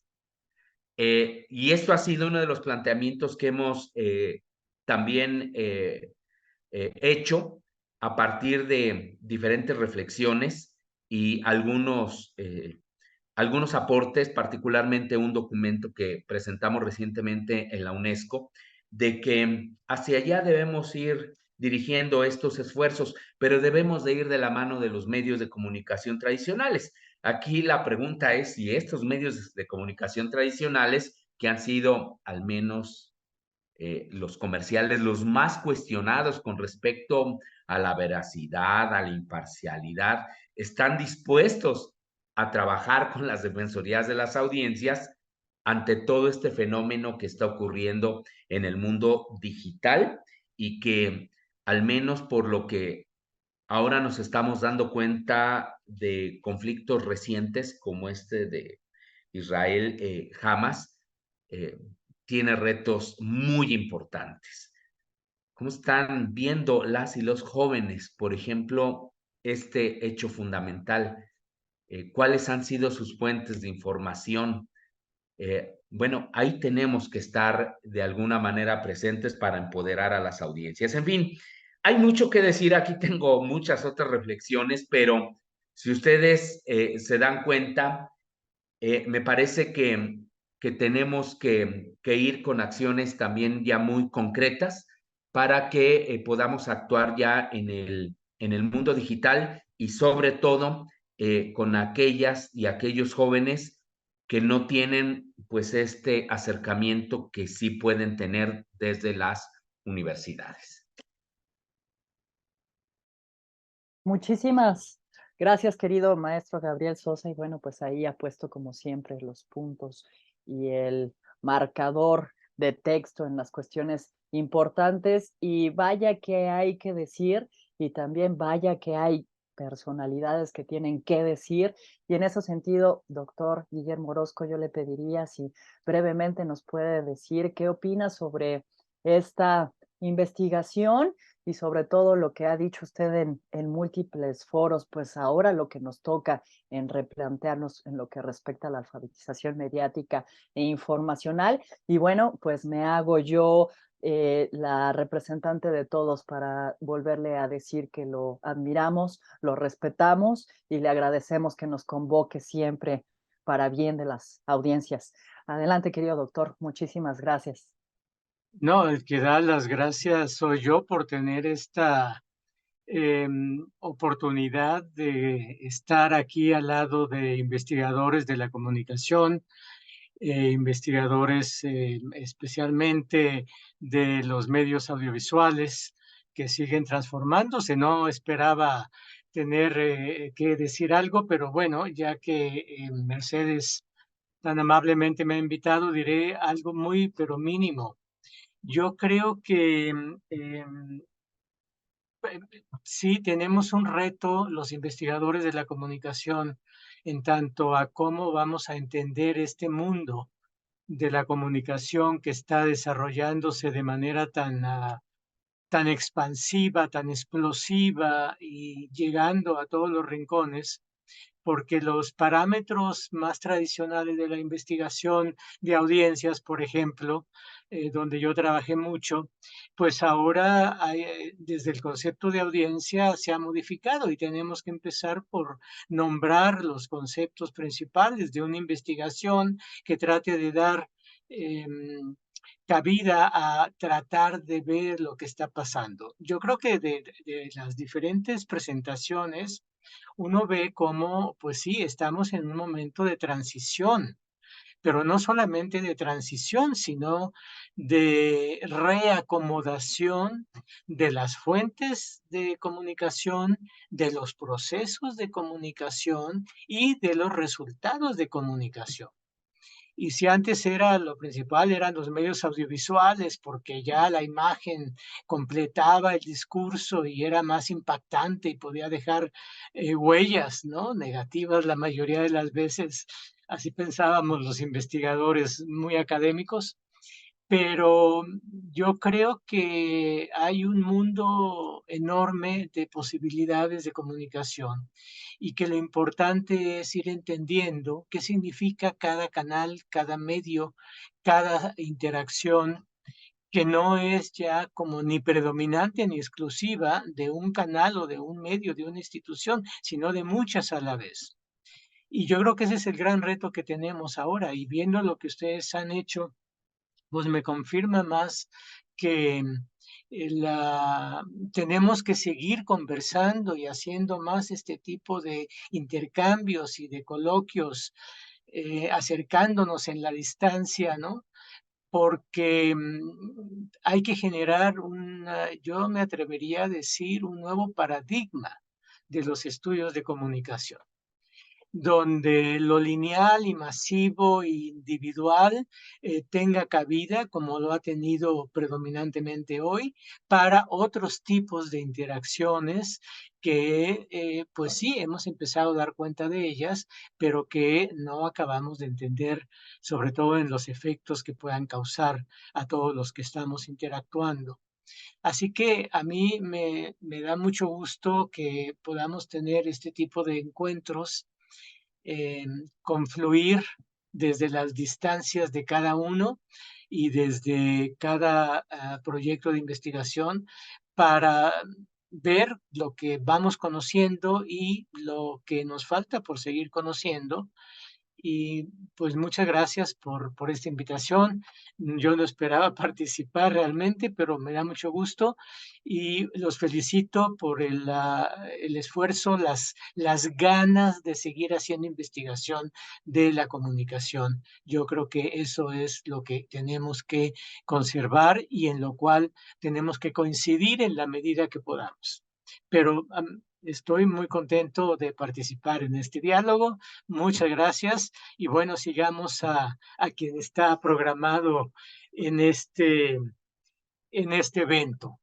Y esto ha sido uno de los planteamientos que hemos también hecho a partir de diferentes reflexiones y algunos aportes, particularmente un documento que presentamos recientemente en la UNESCO, de que hacia allá debemos ir dirigiendo estos esfuerzos, pero debemos de ir de la mano de los medios de comunicación tradicionales. Aquí la pregunta es si estos medios de comunicación tradicionales, que han sido al menos los comerciales los más cuestionados con respecto a la veracidad, a la imparcialidad, están dispuestos a trabajar con las defensorías de las audiencias ante todo este fenómeno que está ocurriendo en el mundo digital y que al menos por lo que ahora nos estamos dando cuenta de conflictos recientes como este de Israel-Hamas, tiene retos muy importantes. ¿Cómo están viendo las y los jóvenes, por ejemplo, este hecho fundamental? ¿Cuáles han sido sus fuentes de información? bueno, ahí tenemos que estar de alguna manera presentes para empoderar a las audiencias. En fin, hay mucho que decir, aquí tengo muchas otras reflexiones, pero si ustedes se dan cuenta, me parece que tenemos que ir con acciones también ya muy concretas para que podamos actuar ya en el mundo digital y sobre todo con aquellas y aquellos jóvenes que no tienen pues este acercamiento que sí pueden tener desde las universidades. Muchísimas gracias, querido maestro Gabriel Sosa. Y bueno, pues ahí ha puesto como siempre los puntos y el marcador de texto en las cuestiones importantes. Y vaya que hay que decir, y también vaya que hay personalidades que tienen que decir. Y en ese sentido, doctor Guillermo Orozco, yo le pediría si brevemente nos puede decir qué opina sobre esta investigación y sobre todo lo que ha dicho usted en múltiples foros, pues ahora lo que nos toca en replantearnos en lo que respecta a la alfabetización mediática e informacional. Y bueno, pues me hago yo la representante de todos para volverle a decir que lo admiramos, lo respetamos y le agradecemos que nos convoque siempre para bien de las audiencias. Adelante, querido doctor, muchísimas gracias. No, el que da las gracias soy yo por tener esta oportunidad de estar aquí al lado de investigadores de la comunicación, investigadores especialmente de los medios audiovisuales que siguen transformándose. No esperaba tener que decir algo, pero bueno, ya que Mercedes tan amablemente me ha invitado, diré algo muy, pero mínimo. Yo creo que sí tenemos un reto los investigadores de la comunicación en tanto a cómo vamos a entender este mundo de la comunicación que está desarrollándose de manera tan expansiva, tan explosiva y llegando a todos los rincones, porque los parámetros más tradicionales de la investigación de audiencias, por ejemplo, donde yo trabajé mucho, pues ahora desde el concepto de audiencia se ha modificado y tenemos que empezar por nombrar los conceptos principales de una investigación que trate de dar cabida a tratar de ver lo que está pasando. Yo creo que de las diferentes presentaciones, uno ve cómo, pues sí, estamos en un momento de transición, pero no solamente de transición, sino de reacomodación de las fuentes de comunicación, de los procesos de comunicación y de los resultados de comunicación. Y si antes era lo principal, eran los medios audiovisuales, porque ya la imagen completaba el discurso y era más impactante y podía dejar huellas, ¿no? Negativas la mayoría de las veces, así pensábamos los investigadores muy académicos, pero yo creo que hay un mundo enorme de posibilidades de comunicación y que lo importante es ir entendiendo qué significa cada canal, cada medio, cada interacción, que no es ya como ni predominante ni exclusiva de un canal o de un medio, de una institución, sino de muchas a la vez. Y yo creo que ese es el gran reto que tenemos ahora, y viendo lo que ustedes han hecho, pues me confirma más que tenemos que seguir conversando y haciendo más este tipo de intercambios y de coloquios, acercándonos en la distancia, ¿no? Porque hay que generar yo me atrevería a decir, un nuevo paradigma de los estudios de comunicación, donde lo lineal y masivo e individual tenga cabida, como lo ha tenido predominantemente hoy, para otros tipos de interacciones que, pues sí, hemos empezado a dar cuenta de ellas, pero que no acabamos de entender, sobre todo en los efectos que puedan causar a todos los que estamos interactuando. Así que a mí me da mucho gusto que podamos tener este tipo de encuentros, confluir desde las distancias de cada uno y desde cada proyecto de investigación para ver lo que vamos conociendo y lo que nos falta por seguir conociendo. Y pues muchas gracias por esta invitación. Yo no esperaba participar realmente, pero me da mucho gusto y los felicito por el esfuerzo, las ganas de seguir haciendo investigación de la comunicación. Yo creo que eso es lo que tenemos que conservar y en lo cual tenemos que coincidir en la medida que podamos. Pero estoy muy contento de participar en este diálogo. Muchas gracias y bueno, sigamos a quien está programado en este evento.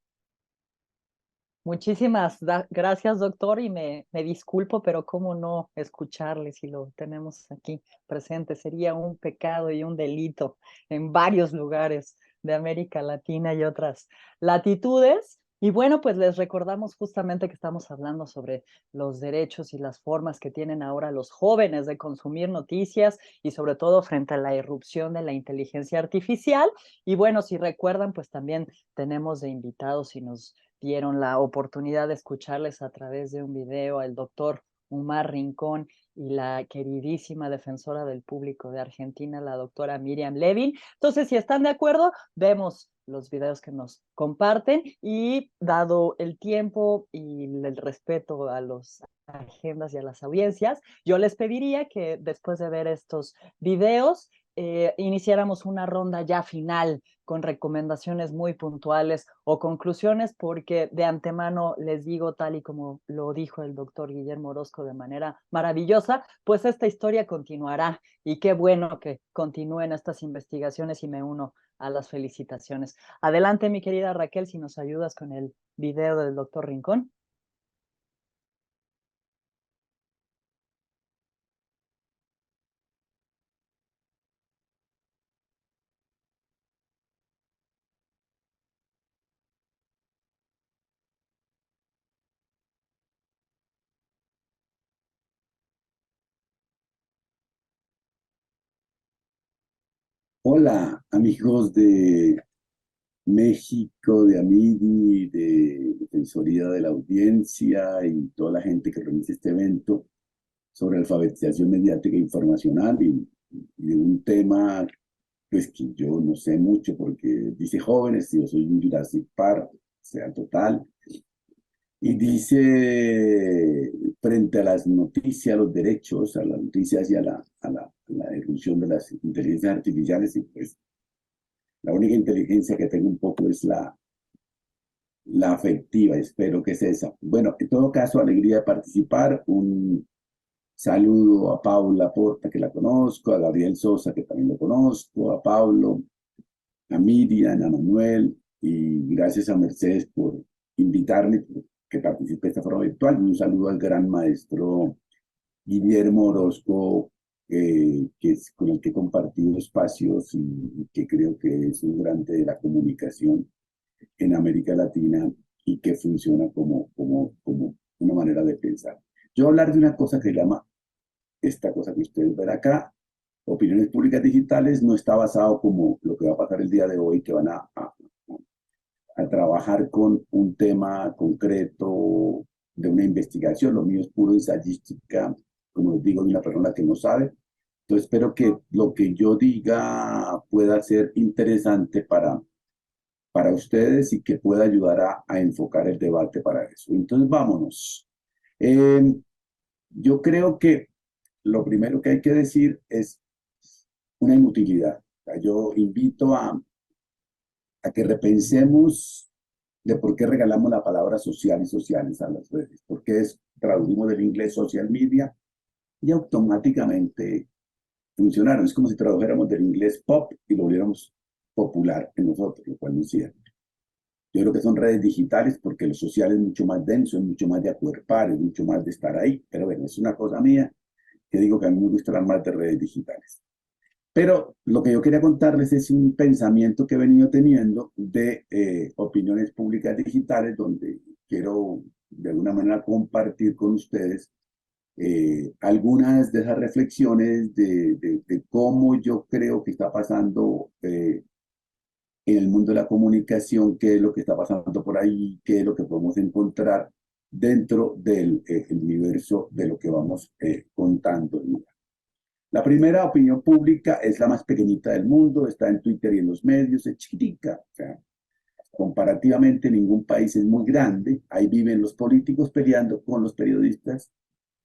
Muchísimas gracias, doctor, y me disculpo, pero cómo no escucharle si lo tenemos aquí presente. Sería un pecado y un delito en varios lugares de América Latina y otras latitudes. Y bueno, pues les recordamos justamente que estamos hablando sobre los derechos y las formas que tienen ahora los jóvenes de consumir noticias y sobre todo frente a la irrupción de la inteligencia artificial. Y bueno, si recuerdan, pues también tenemos de invitados y nos dieron la oportunidad de escucharles a través de un video al doctor Umar Rincón y la queridísima defensora del público de Argentina, la doctora Miriam Levin. Entonces, si están de acuerdo, vemos los videos que nos comparten y dado el tiempo y el respeto a las agendas y a las audiencias, yo les pediría que después de ver estos videos, iniciáramos una ronda ya final con recomendaciones muy puntuales o conclusiones, porque de antemano les digo, tal y como lo dijo el doctor Guillermo Orozco de manera maravillosa, pues esta historia continuará y qué bueno que continúen estas investigaciones y me uno a las felicitaciones. Adelante, mi querida Raquel, si nos ayudas con el video del doctor Rincón. Hola, amigos de México, de Amidi, de Defensoría de la Audiencia y toda la gente que organiza este evento sobre alfabetización mediática e informacional y de un tema pues que yo no sé mucho porque dice jóvenes, yo soy un Jurassic Park, o sea, total, y dice frente a las noticias, a los derechos, a las noticias y a la evolución de las inteligencias artificiales, y pues la única inteligencia que tengo un poco es la afectiva, espero que es esa. Bueno, en todo caso, alegría de participar. Un saludo a Paula Porta, que la conozco, a Gabriel Sosa, que también lo conozco, a Pablo, a Miriam, a Manuel, y gracias a Mercedes por invitarme, que participe de esta forma virtual. Y un saludo al gran maestro Guillermo Orozco, que es con el que he compartido espacios y que creo que es un grande de la comunicación en América Latina y que funciona como una manera de pensar. Yo voy a hablar de una cosa que se llama, esta cosa que ustedes ven acá, opiniones públicas digitales. No está basado como lo que va a pasar el día de hoy, que van a trabajar con un tema concreto de una investigación. Lo mío es puro ensayística, como les digo, de una persona que no sabe. Entonces espero que lo que yo diga pueda ser interesante para ustedes y que pueda ayudar a enfocar el debate para eso. Entonces vámonos. Yo creo que lo primero que hay que decir es una inutilidad. O sea, yo invito a que repensemos de por qué regalamos la palabra social y sociales a las redes. Porque traducimos del inglés social media y automáticamente funcionaron. Es como si tradujéramos del inglés pop y lo volviéramos popular en nosotros, lo cual no es cierto. Yo creo que son redes digitales porque lo social es mucho más denso, es mucho más de acuerpar, es mucho más de estar ahí. Pero bueno, es una cosa mía que digo que a mí me gusta hablar más de redes digitales. Pero lo que yo quería contarles es un pensamiento que he venido teniendo de opiniones públicas digitales, donde quiero de alguna manera compartir con ustedes algunas de esas reflexiones de cómo yo creo que está pasando en el mundo de la comunicación, qué es lo que está pasando por ahí, qué es lo que podemos encontrar dentro del el universo de lo que vamos contando. La primera, opinión pública, es la más pequeñita del mundo, está en Twitter y en los medios, es chiquitica. O sea, comparativamente ningún país es muy grande, ahí viven los políticos peleando con los periodistas,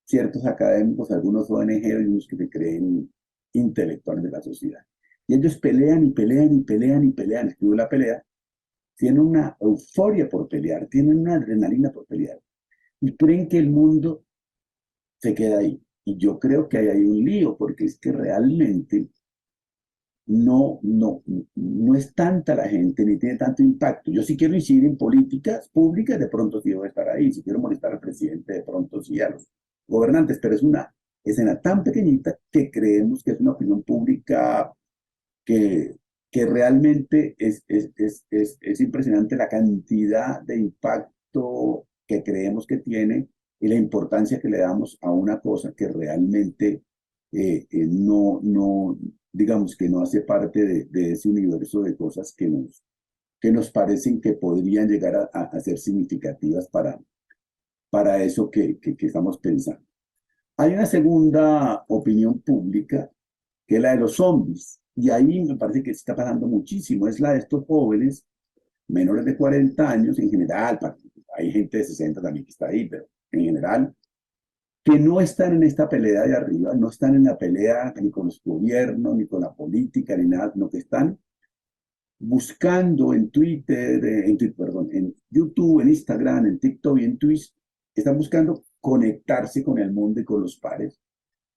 ciertos académicos, algunos ONG y unos que se creen intelectuales de la sociedad. Y ellos pelean y pelean y pelean y pelean. Escribo la pelea. Tienen una euforia por pelear, tienen una adrenalina por pelear. Y creen que el mundo se queda ahí. Y yo creo que hay ahí un lío, porque es que realmente no es tanta la gente, ni tiene tanto impacto. Yo si quiero incidir en políticas públicas, de pronto sí voy a estar ahí. Si quiero molestar al presidente, de pronto sí a los gobernantes, pero es una escena tan pequeñita que creemos que es una opinión pública que realmente es impresionante la cantidad de impacto que creemos que tiene y la importancia que le damos a una cosa que realmente digamos que no hace parte de ese universo de cosas que nos parecen que podrían llegar a ser significativas para eso que estamos pensando. Hay una segunda opinión pública, que es la de los zombies, y ahí me parece que se está pasando muchísimo, es la de estos jóvenes menores de 40 años en general, hay gente de 60 también que está ahí, pero en general, que no están en esta pelea de arriba, no están en la pelea ni con los gobiernos, ni con la política, ni nada, sino que están buscando en Twitter, en YouTube, en Instagram, en TikTok y en Twitch, están buscando conectarse con el mundo y con los pares,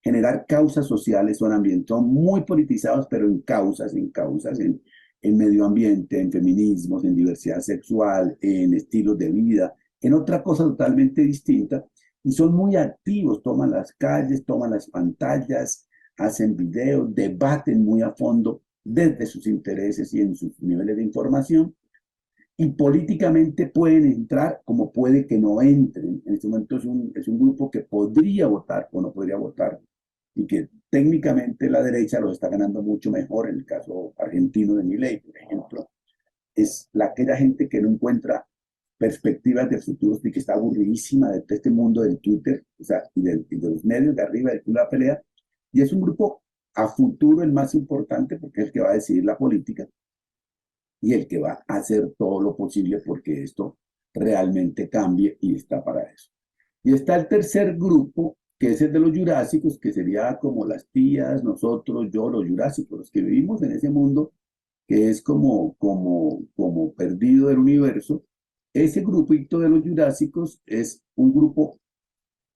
generar causas sociales, son muy politizados, pero en causas, en medio ambiente, en feminismos, en diversidad sexual, en estilos de vida, en otra cosa totalmente distinta, y son muy activos, toman las calles, toman las pantallas, hacen videos, debaten muy a fondo desde sus intereses y en sus niveles de información, y políticamente pueden entrar como puede que no entren. En este momento es un grupo que podría votar o no podría votar, y que técnicamente la derecha lo está ganando mucho mejor. En el caso argentino de Milei, por ejemplo, es aquella gente que no encuentra perspectivas de futuro y que está aburridísima de este mundo del Twitter, o sea, y de los medios de arriba de la pelea, y es un grupo a futuro el más importante porque es el que va a decidir la política y el que va a hacer todo lo posible porque esto realmente cambie, y está para eso. Y está el tercer grupo, que es el de los jurásicos, que sería como las tías, nosotros, yo, los jurásicos, los que vivimos en ese mundo que es como perdido del universo. Ese grupito de los jurásicos es un grupo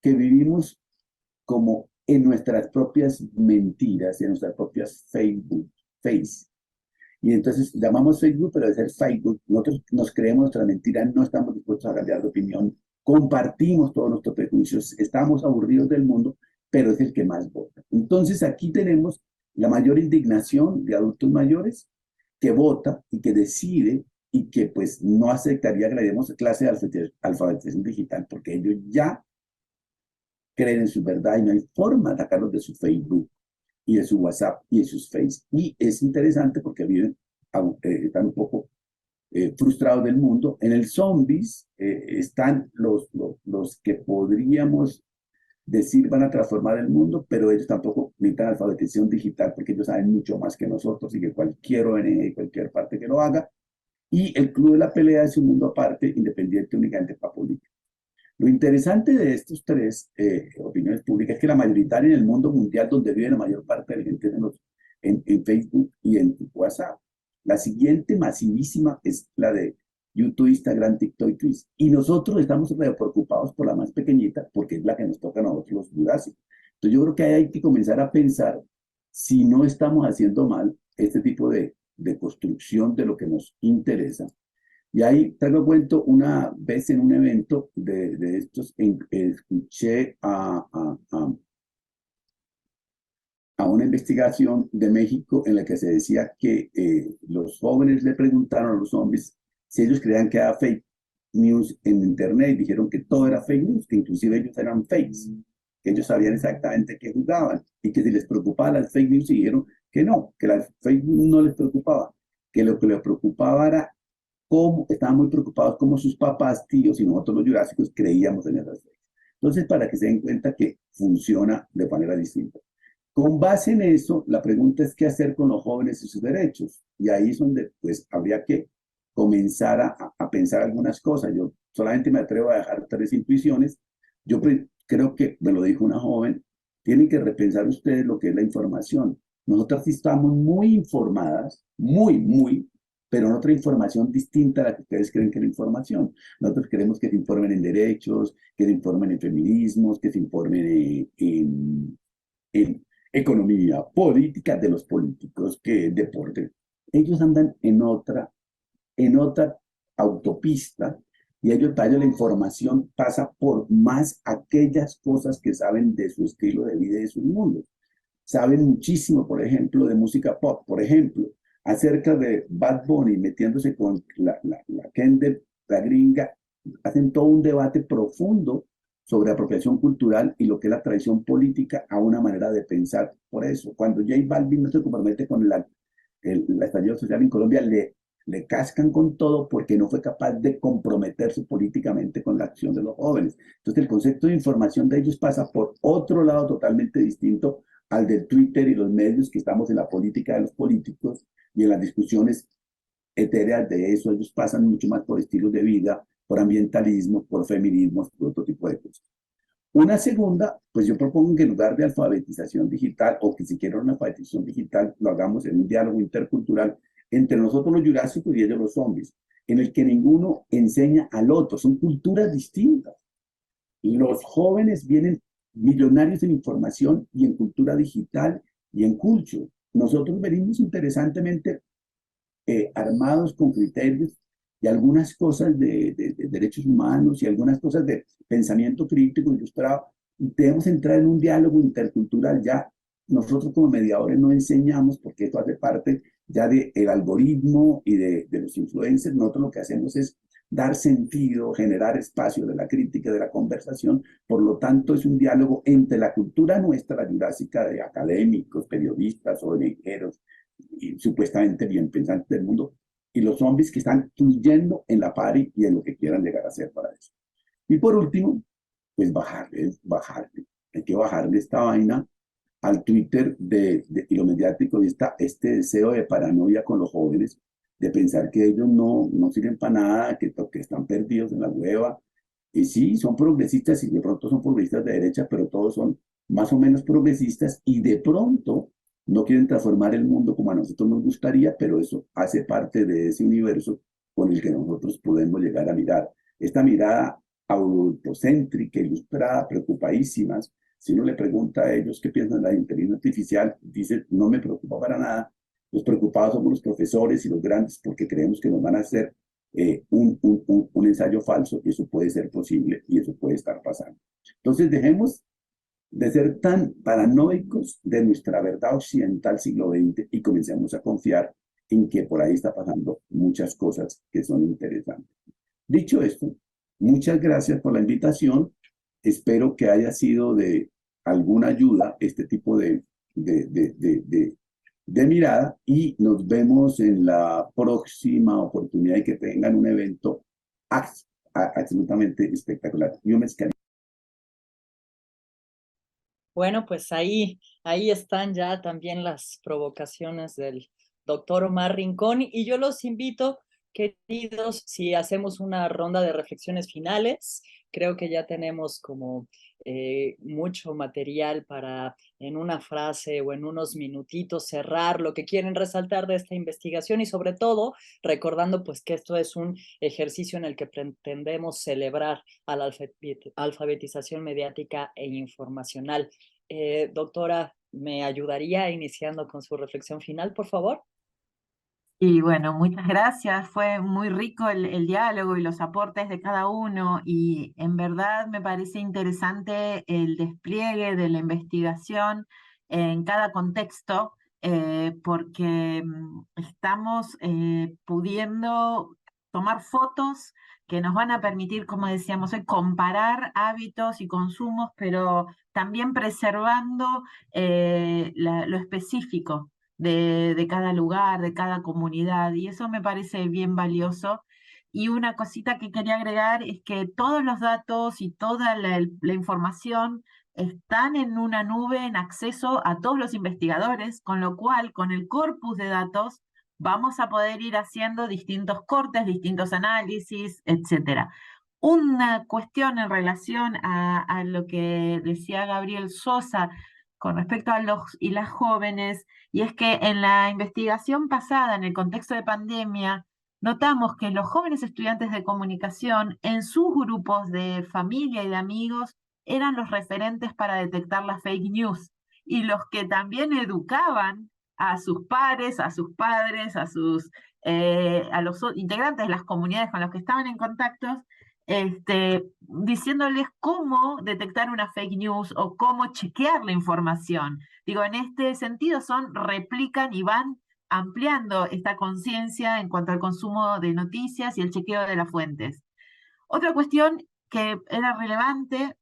que vivimos como en nuestras propias mentiras, en nuestras propias face. Y entonces llamamos Facebook, pero debe ser Facebook. Nosotros nos creemos nuestra mentira, no estamos dispuestos a cambiar de opinión, compartimos todos nuestros prejuicios, estamos aburridos del mundo, pero es el que más vota. Entonces aquí tenemos la mayor indignación de adultos mayores que vota y que decide y que pues no aceptaría que le demos clase de alfabetización digital, porque ellos ya creen en su verdad y no hay forma de sacarlos de su Facebook y de su WhatsApp y de sus Face. Y es interesante porque viven, están un poco frustrados del mundo. En el zombies están los que podríamos decir van a transformar el mundo, pero ellos tampoco necesitan alfabetización digital porque ellos saben mucho más que nosotros y que cualquier ONG, cualquier parte que lo haga. Y el club de la pelea es un mundo aparte, independiente únicamente para política. Lo interesante de estos tres opiniones públicas es que la mayoritaria en el mundo mundial, donde vive la mayor parte de la gente en Facebook y en WhatsApp. La siguiente masivísima es la de YouTube, Instagram, TikTok y Twitch. Y nosotros estamos preocupados por la más pequeñita porque es la que nos toca a nosotros los jurásicos. Entonces yo creo que hay que comenzar a pensar si no estamos haciendo mal este tipo de construcción de lo que nos interesa. Y ahí traigo cuento, una vez en un evento de estos, escuché a una investigación de México en la que se decía que los jóvenes le preguntaron a los zombies si ellos creían que era fake news en internet, y dijeron que todo era fake news, que inclusive ellos eran fakes. que ellos sabían exactamente qué jugaban y que si les preocupaba las fake news y dijeron que no, que las fake news no les preocupaba, que lo que les preocupaba era cómo estaban muy preocupados cómo sus papás, tíos y nosotros los jurásicos creíamos en esas fake. Entonces, para que se den cuenta que funciona de manera distinta. Con base en eso, la pregunta es qué hacer con los jóvenes y sus derechos. Y ahí es donde pues habría que comenzar a pensar algunas cosas. Yo solamente me atrevo a dejar 3 intuiciones. Yo creo que, me lo dijo una joven, tienen que repensar ustedes lo que es la información. Nosotras sí estamos muy informadas, muy, pero en otra información distinta a la que ustedes creen que es la información. Nosotros queremos que se informen en derechos, que se informen en feminismos, que se informen en economía, política de los políticos, que deporte. Ellos andan en otra autopista y para ellos la información pasa por más aquellas cosas que saben de su estilo de vida y de su mundo. Saben muchísimo, por ejemplo, de música pop, por ejemplo, acerca de Bad Bunny metiéndose con la Kendall, la gringa, hacen todo un debate profundo sobre apropiación cultural y lo que es la tradición política a una manera de pensar. Por eso, cuando J Balvin no se compromete con la estallido social en Colombia, le cascan con todo porque no fue capaz de comprometerse políticamente con la acción de los jóvenes. Entonces, el concepto de información de ellos pasa por otro lado totalmente distinto al del Twitter y los medios, que estamos en la política de los políticos y en las discusiones etéreas de eso. Ellos pasan mucho más por estilos de vida, por ambientalismo, por feminismos, por otro tipo de cosas. Una segunda, pues yo propongo que en lugar de alfabetización digital, o que si quieren una alfabetización digital, lo hagamos en un diálogo intercultural entre nosotros los jurásicos y ellos los zombies, en el que ninguno enseña al otro, son culturas distintas. Los jóvenes vienen millonarios en información y en cultura digital y en culture. Nosotros venimos interesantemente armados con criterios y algunas cosas de derechos humanos y algunas cosas de pensamiento crítico ilustrado. Y debemos entrar en un diálogo intercultural. Ya nosotros como mediadores no enseñamos, porque esto hace parte ya del algoritmo y de los influencers. Nosotros lo que hacemos es dar sentido, generar espacio de la crítica, de la conversación. Por lo tanto, es un diálogo entre la cultura nuestra, la jurásica, de académicos, periodistas, ONGeros y supuestamente bien pensantes del mundo, y los zombies que están fluyendo en la party y en lo que quieran llegar a hacer para eso. Y por último, pues bajarle. Hay que bajarle esta vaina al Twitter y lo mediático, y este deseo de paranoia con los jóvenes, de pensar que ellos no sirven para nada, que están perdidos en la hueva. Y sí, son progresistas y de pronto son progresistas de derecha, pero todos son más o menos progresistas y de pronto no quieren transformar el mundo como a nosotros nos gustaría, pero eso hace parte de ese universo con el que nosotros podemos llegar a mirar. Esta mirada autocéntrica, ilustrada, preocupadísimas. Si uno le pregunta a ellos qué piensan de la inteligencia artificial, dicen, no me preocupa para nada. Los preocupados somos los profesores y los grandes, porque creemos que nos van a hacer un ensayo falso, y eso puede ser posible y eso puede estar pasando. Entonces dejemos de ser tan paranoicos de nuestra verdad occidental siglo XX y comencemos a confiar en que por ahí está pasando muchas cosas que son interesantes. Dicho esto, muchas gracias por la invitación. Espero que haya sido de alguna ayuda este tipo de mirada, y nos vemos en la próxima oportunidad y que tengan un evento absolutamente espectacular. Yo me escaneé. Bueno, pues ahí están ya también las provocaciones del doctor Omar Rincón, y yo los invito, queridos, si hacemos una ronda de reflexiones finales. Creo que ya tenemos como mucho material para en una frase o en unos minutitos cerrar lo que quieren resaltar de esta investigación, y sobre todo recordando pues que esto es un ejercicio en el que pretendemos celebrar a la alfabetización mediática e informacional. Doctora, ¿me ayudaría iniciando con su reflexión final, por favor? Y bueno, muchas gracias. Fue muy rico el diálogo y los aportes de cada uno, y en verdad me parece interesante el despliegue de la investigación en cada contexto, porque estamos pudiendo tomar fotos que nos van a permitir, como decíamos hoy, comparar hábitos y consumos, pero también preservando lo específico de cada lugar, de cada comunidad, y eso me parece bien valioso. Y una cosita que quería agregar es que todos los datos y toda la información están en una nube en acceso a todos los investigadores, con lo cual, con el corpus de datos, vamos a poder ir haciendo distintos cortes, distintos análisis, etc. Una cuestión en relación a lo que decía Gabriel Sosa con respecto a los y las jóvenes, y es que en la investigación pasada, en el contexto de pandemia, notamos que los jóvenes estudiantes de comunicación en sus grupos de familia y de amigos eran los referentes para detectar las fake news y los que también educaban a sus pares, a sus padres, a los integrantes de las comunidades con los que estaban en contacto, diciéndoles cómo detectar una fake news o cómo chequear la información. Digo, en este sentido replican y van ampliando esta conciencia en cuanto al consumo de noticias y el chequeo de las fuentes. Otra cuestión que era relevante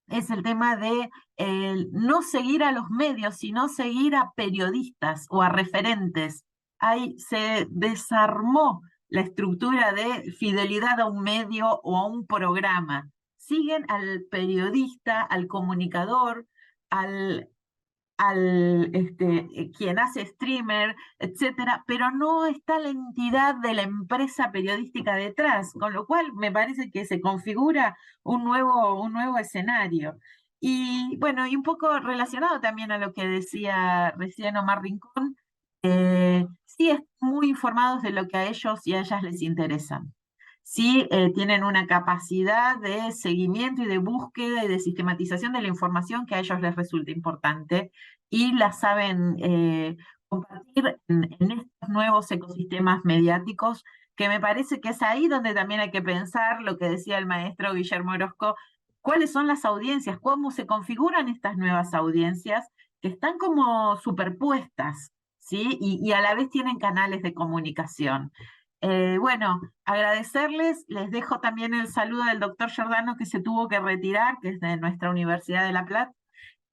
es el tema de no seguir a los medios, sino seguir a periodistas o a referentes. Ahí se desarmó la estructura de fidelidad a un medio o a un programa. Siguen al periodista, al comunicador, al quien hace streamer, etcétera, pero no está la entidad de la empresa periodística detrás, con lo cual me parece que se configura un nuevo escenario. Y bueno, y un poco relacionado también a lo que decía recién Omar Rincón, sí están muy informados de lo que a ellos y a ellas les interesa. Sí tienen una capacidad de seguimiento y de búsqueda y de sistematización de la información que a ellos les resulta importante y la saben compartir en estos nuevos ecosistemas mediáticos, que me parece que es ahí donde también hay que pensar lo que decía el maestro Guillermo Orozco, cuáles son las audiencias, cómo se configuran estas nuevas audiencias que están como superpuestas, ¿sí? Y a la vez tienen canales de comunicación. Bueno, agradecerles, les dejo también el saludo del doctor Giordano que se tuvo que retirar, que es de nuestra Universidad de La Plata,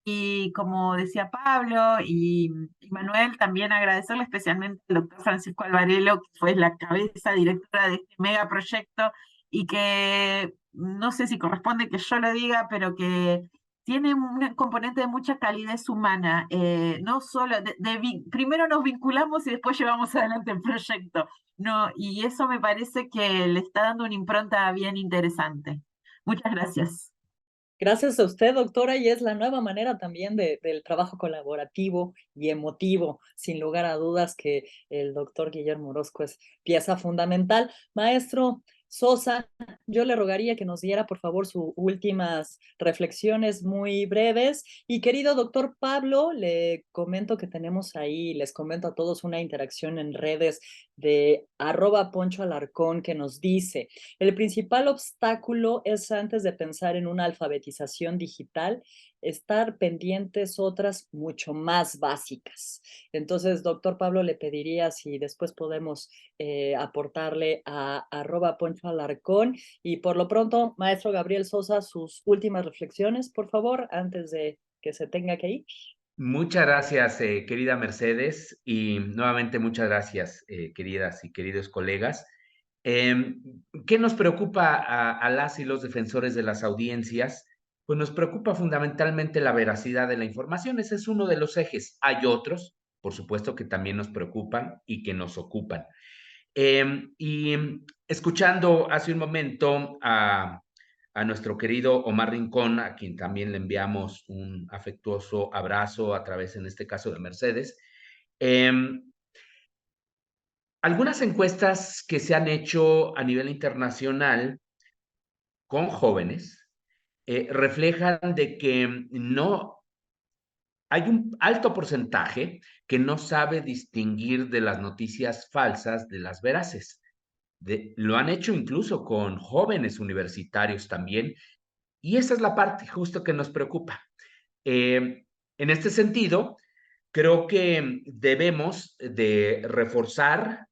y como decía Pablo y Manuel, también agradecerle especialmente al doctor Francisco Alvarelo, que fue la cabeza directora de este megaproyecto y que no sé si corresponde que yo lo diga, pero que tiene un componente de mucha calidez humana, no solo, primero nos vinculamos y después llevamos adelante el proyecto, no, y eso me parece que le está dando una impronta bien interesante. Muchas gracias. Gracias a usted, doctora, y es la nueva manera también del trabajo colaborativo y emotivo, sin lugar a dudas que el doctor Guillermo Orozco es pieza fundamental. Maestro Sosa, yo le rogaría que nos diera, por favor, sus últimas reflexiones muy breves. Y querido doctor Pablo, le comento que tenemos ahí, les comento a todos una interacción en redes de @PonchoAlarcón que nos dice: el principal obstáculo es, antes de pensar en una alfabetización digital, estar pendientes otras mucho más básicas. Entonces, doctor Pablo, le pediría si después podemos aportarle a @PonchoAlarcón. Y por lo pronto, maestro Gabriel Sosa, sus últimas reflexiones, por favor, antes de que se tenga que ir. Muchas gracias, querida Mercedes, y nuevamente muchas gracias, queridas y queridos colegas. ¿Qué nos preocupa a las y los defensores de las audiencias? Pues nos preocupa fundamentalmente la veracidad de la información. Ese es uno de los ejes. Hay otros, por supuesto, que también nos preocupan y que nos ocupan. Y escuchando hace un momento a nuestro querido Omar Rincón, a quien también le enviamos un afectuoso abrazo a través, en este caso, de Mercedes. Algunas encuestas que se han hecho a nivel internacional con jóvenes reflejan de que no hay un alto porcentaje que no sabe distinguir de las noticias falsas de las veraces. Lo han hecho incluso con jóvenes universitarios también, y esa es la parte justo que nos preocupa. En este sentido, creo que debemos de reforzar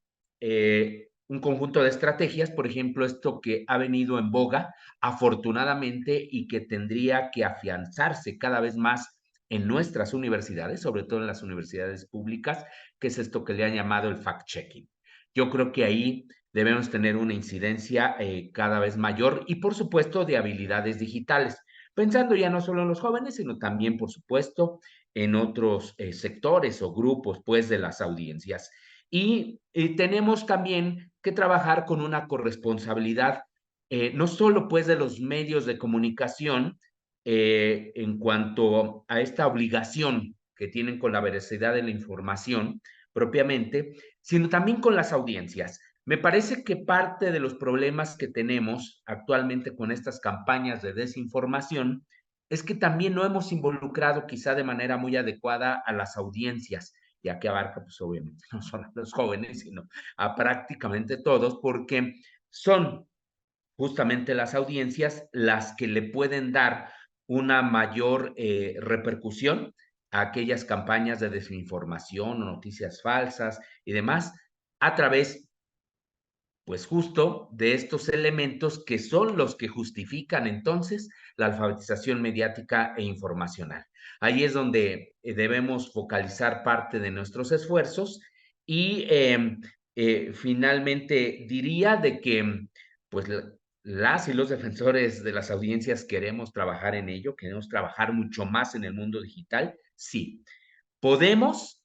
un conjunto de estrategias, por ejemplo, esto que ha venido en boga, afortunadamente, y que tendría que afianzarse cada vez más en nuestras universidades, sobre todo en las universidades públicas, que es esto que le han llamado el fact-checking. Yo creo que ahí debemos tener una incidencia cada vez mayor y, por supuesto, de habilidades digitales, pensando ya no solo en los jóvenes, sino también, por supuesto, en otros sectores o grupos, pues, de las audiencias. Y tenemos también que trabajar con una corresponsabilidad, no solo, pues, de los medios de comunicación, en cuanto a esta obligación que tienen con la veracidad de la información propiamente, sino también con las audiencias. Me parece que parte de los problemas que tenemos actualmente con estas campañas de desinformación es que también no hemos involucrado quizá de manera muy adecuada a las audiencias, ya que abarca, pues obviamente, no solo a los jóvenes, sino a prácticamente todos, porque son justamente las audiencias las que le pueden dar una mayor repercusión a aquellas campañas de desinformación o noticias falsas y demás, a través, pues justo de estos elementos que son los que justifican entonces la alfabetización mediática e informacional. Ahí es donde debemos focalizar parte de nuestros esfuerzos y finalmente diría de que pues las y los defensores de las audiencias queremos trabajar en ello, queremos trabajar mucho más en el mundo digital, sí. ¿Podemos?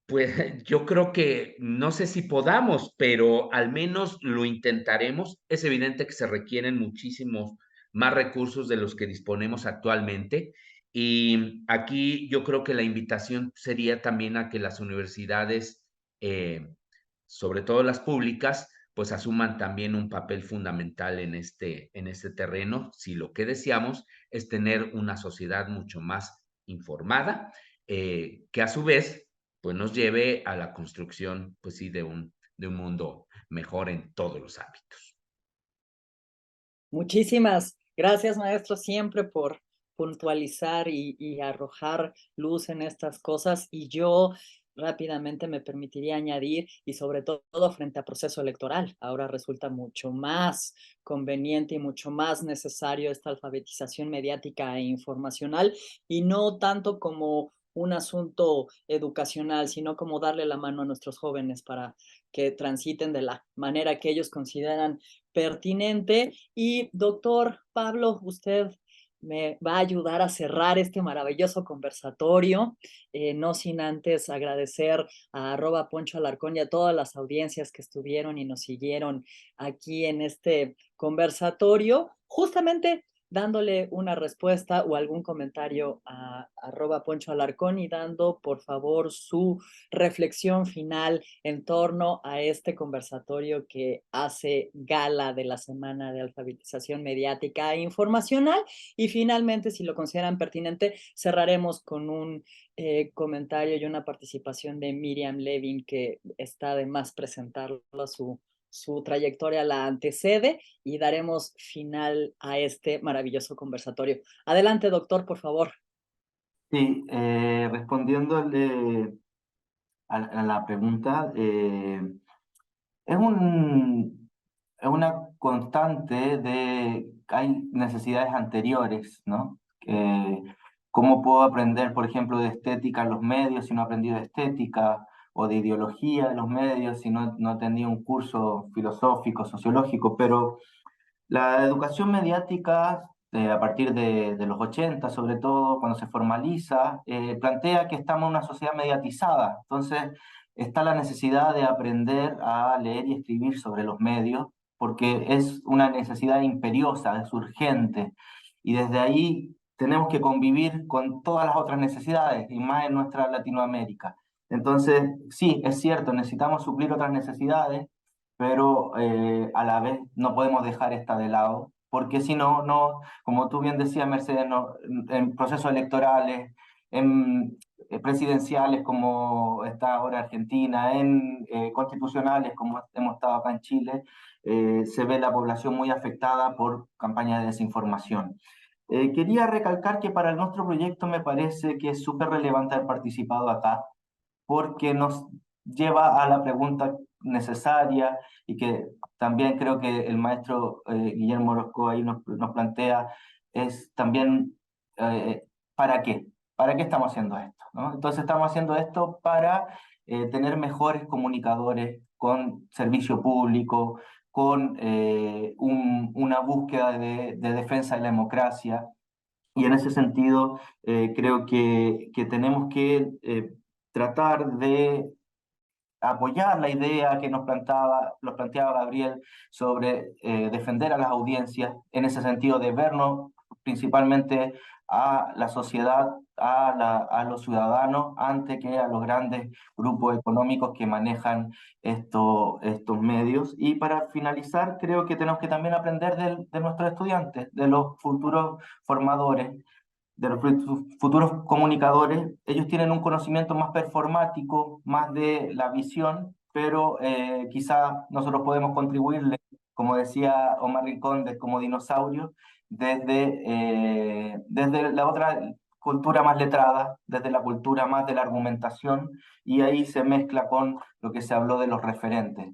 Pues yo creo que no sé si podamos, pero al menos lo intentaremos. Es evidente que se requieren muchísimos más recursos de los que disponemos actualmente. Y aquí yo creo que la invitación sería también a que las universidades, eh, sobre todo las públicas, pues asuman también un papel fundamental en este terreno, si lo que deseamos es tener una sociedad mucho más informada, que a su vez pues nos lleve a la construcción, pues sí, de un mundo mejor en todos los ámbitos. Muchísimas gracias, maestro, siempre por puntualizar y arrojar luz en estas cosas. Y yo rápidamente me permitiría añadir, y sobre todo frente a proceso electoral, ahora resulta mucho más conveniente y mucho más necesario esta alfabetización mediática e informacional, y no tanto como un asunto educacional, sino como darle la mano a nuestros jóvenes para que transiten de la manera que ellos consideran pertinente. Y doctor Pablo, usted me va a ayudar a cerrar este maravilloso conversatorio, no sin antes agradecer a @Poncho Alarcón y a todas las audiencias que estuvieron y nos siguieron aquí en este conversatorio, justamente dándole una respuesta o algún comentario a @Poncho Alarcón y dando, por favor, su reflexión final en torno a este conversatorio que hace gala de la Semana de Alfabetización Mediática e Informacional. Y finalmente, si lo consideran pertinente, cerraremos con un comentario y una participación de Miriam Levin, que está de más presentarlo, su trayectoria la antecede, y daremos final a este maravilloso conversatorio. Adelante, doctor, por favor. Sí, respondiéndole a la pregunta, es una constante de que hay necesidades anteriores, ¿no? ¿Cómo puedo aprender, por ejemplo, de estética en los medios si no he aprendido de estética? O de ideología de los medios si no he tenido un curso filosófico, sociológico. Pero la educación mediática, a partir de los 80, sobre todo, cuando se formaliza, plantea que estamos en una sociedad mediatizada. Entonces, está la necesidad de aprender a leer y escribir sobre los medios, porque es una necesidad imperiosa, es urgente. Y desde ahí tenemos que convivir con todas las otras necesidades, y más en nuestra Latinoamérica. Entonces, sí, es cierto, necesitamos suplir otras necesidades, pero a la vez no podemos dejar esta de lado, porque si no, como tú bien decías, Mercedes, en procesos electorales, en presidenciales como está ahora Argentina, en constitucionales como hemos estado acá en Chile, se ve la población muy afectada por campañas de desinformación. Quería recalcar que para nuestro proyecto me parece que es súper relevante haber participado acá, porque nos lleva a la pregunta necesaria y que también creo que el maestro Guillermo Orozco ahí nos plantea, es también ¿para qué? ¿Para qué estamos haciendo esto? ¿No? Entonces estamos haciendo esto para tener mejores comunicadores con servicio público, con una búsqueda de defensa de la democracia. Y en ese sentido, creo que tenemos que tratar de apoyar la idea que nos planteaba Gabriel sobre defender a las audiencias, en ese sentido de vernos principalmente a la sociedad, a los ciudadanos, antes que a los grandes grupos económicos que manejan estos medios. Y para finalizar, creo que tenemos que también aprender de nuestros estudiantes, de los futuros formadores, de los futuros comunicadores. Ellos tienen un conocimiento más performático, más de la visión, pero quizá nosotros podemos contribuirle, como decía Omar Rincón, como dinosaurio, desde la otra cultura más letrada, desde la cultura más de la argumentación, y ahí se mezcla con lo que se habló de los referentes.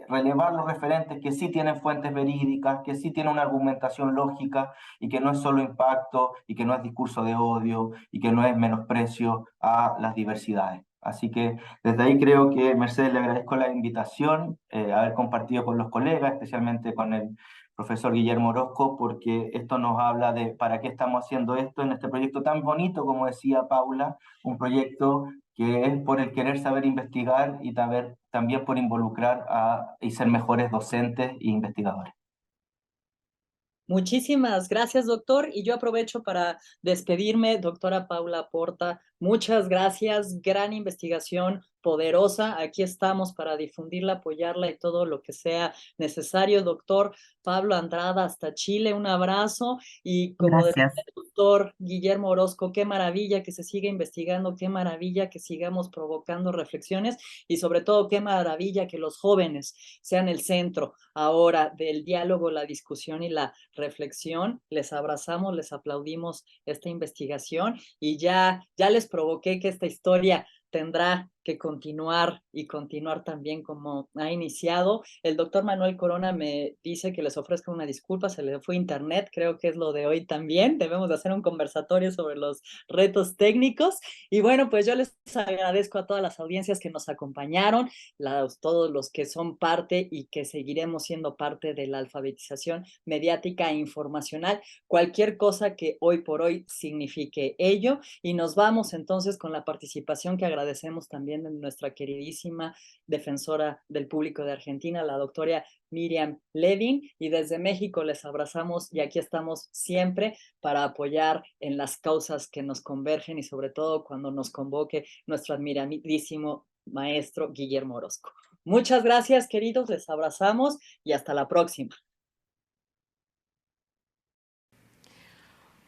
Relevar los referentes que sí tienen fuentes verídicas, que sí tienen una argumentación lógica, y que no es solo impacto, y que no es discurso de odio, y que no es menosprecio a las diversidades. Así que desde ahí creo que, Mercedes, le agradezco la invitación, haber compartido con los colegas, especialmente con el profesor Guillermo Orozco, porque esto nos habla de para qué estamos haciendo esto en este proyecto tan bonito, como decía Paula, un proyecto que es por el querer saber investigar y también por involucrar y ser mejores docentes e investigadores. Muchísimas gracias, doctor. Y yo aprovecho para despedirme, doctora Paula Porta. Muchas gracias, gran investigación, poderosa. Aquí estamos para difundirla, apoyarla y todo lo que sea necesario. Doctor Pablo Andrada, hasta Chile, un abrazo. Y como decía el doctor Guillermo Orozco, qué maravilla que se siga investigando, qué maravilla que sigamos provocando reflexiones y sobre todo qué maravilla que los jóvenes sean el centro ahora del diálogo, la discusión y la reflexión. Les abrazamos, les aplaudimos esta investigación y ya les provoqué que esta historia tendrá que continuar y continuar también como ha iniciado. El doctor Manuel Corona me dice que les ofrezca una disculpa, se le fue internet, creo que es lo de hoy también. Debemos de hacer un conversatorio sobre los retos técnicos. Y bueno, pues yo les agradezco a todas las audiencias que nos acompañaron, todos los que son parte y que seguiremos siendo parte de la alfabetización mediática e informacional, cualquier cosa que hoy por hoy signifique ello. Y nos vamos entonces con la participación que agradecemos también de nuestra queridísima defensora del público de Argentina, la doctora Miriam Levin, y desde México les abrazamos y aquí estamos siempre para apoyar en las causas que nos convergen y sobre todo cuando nos convoque nuestro admiradísimo maestro Guillermo Orozco. Muchas gracias, queridos, les abrazamos y hasta la próxima.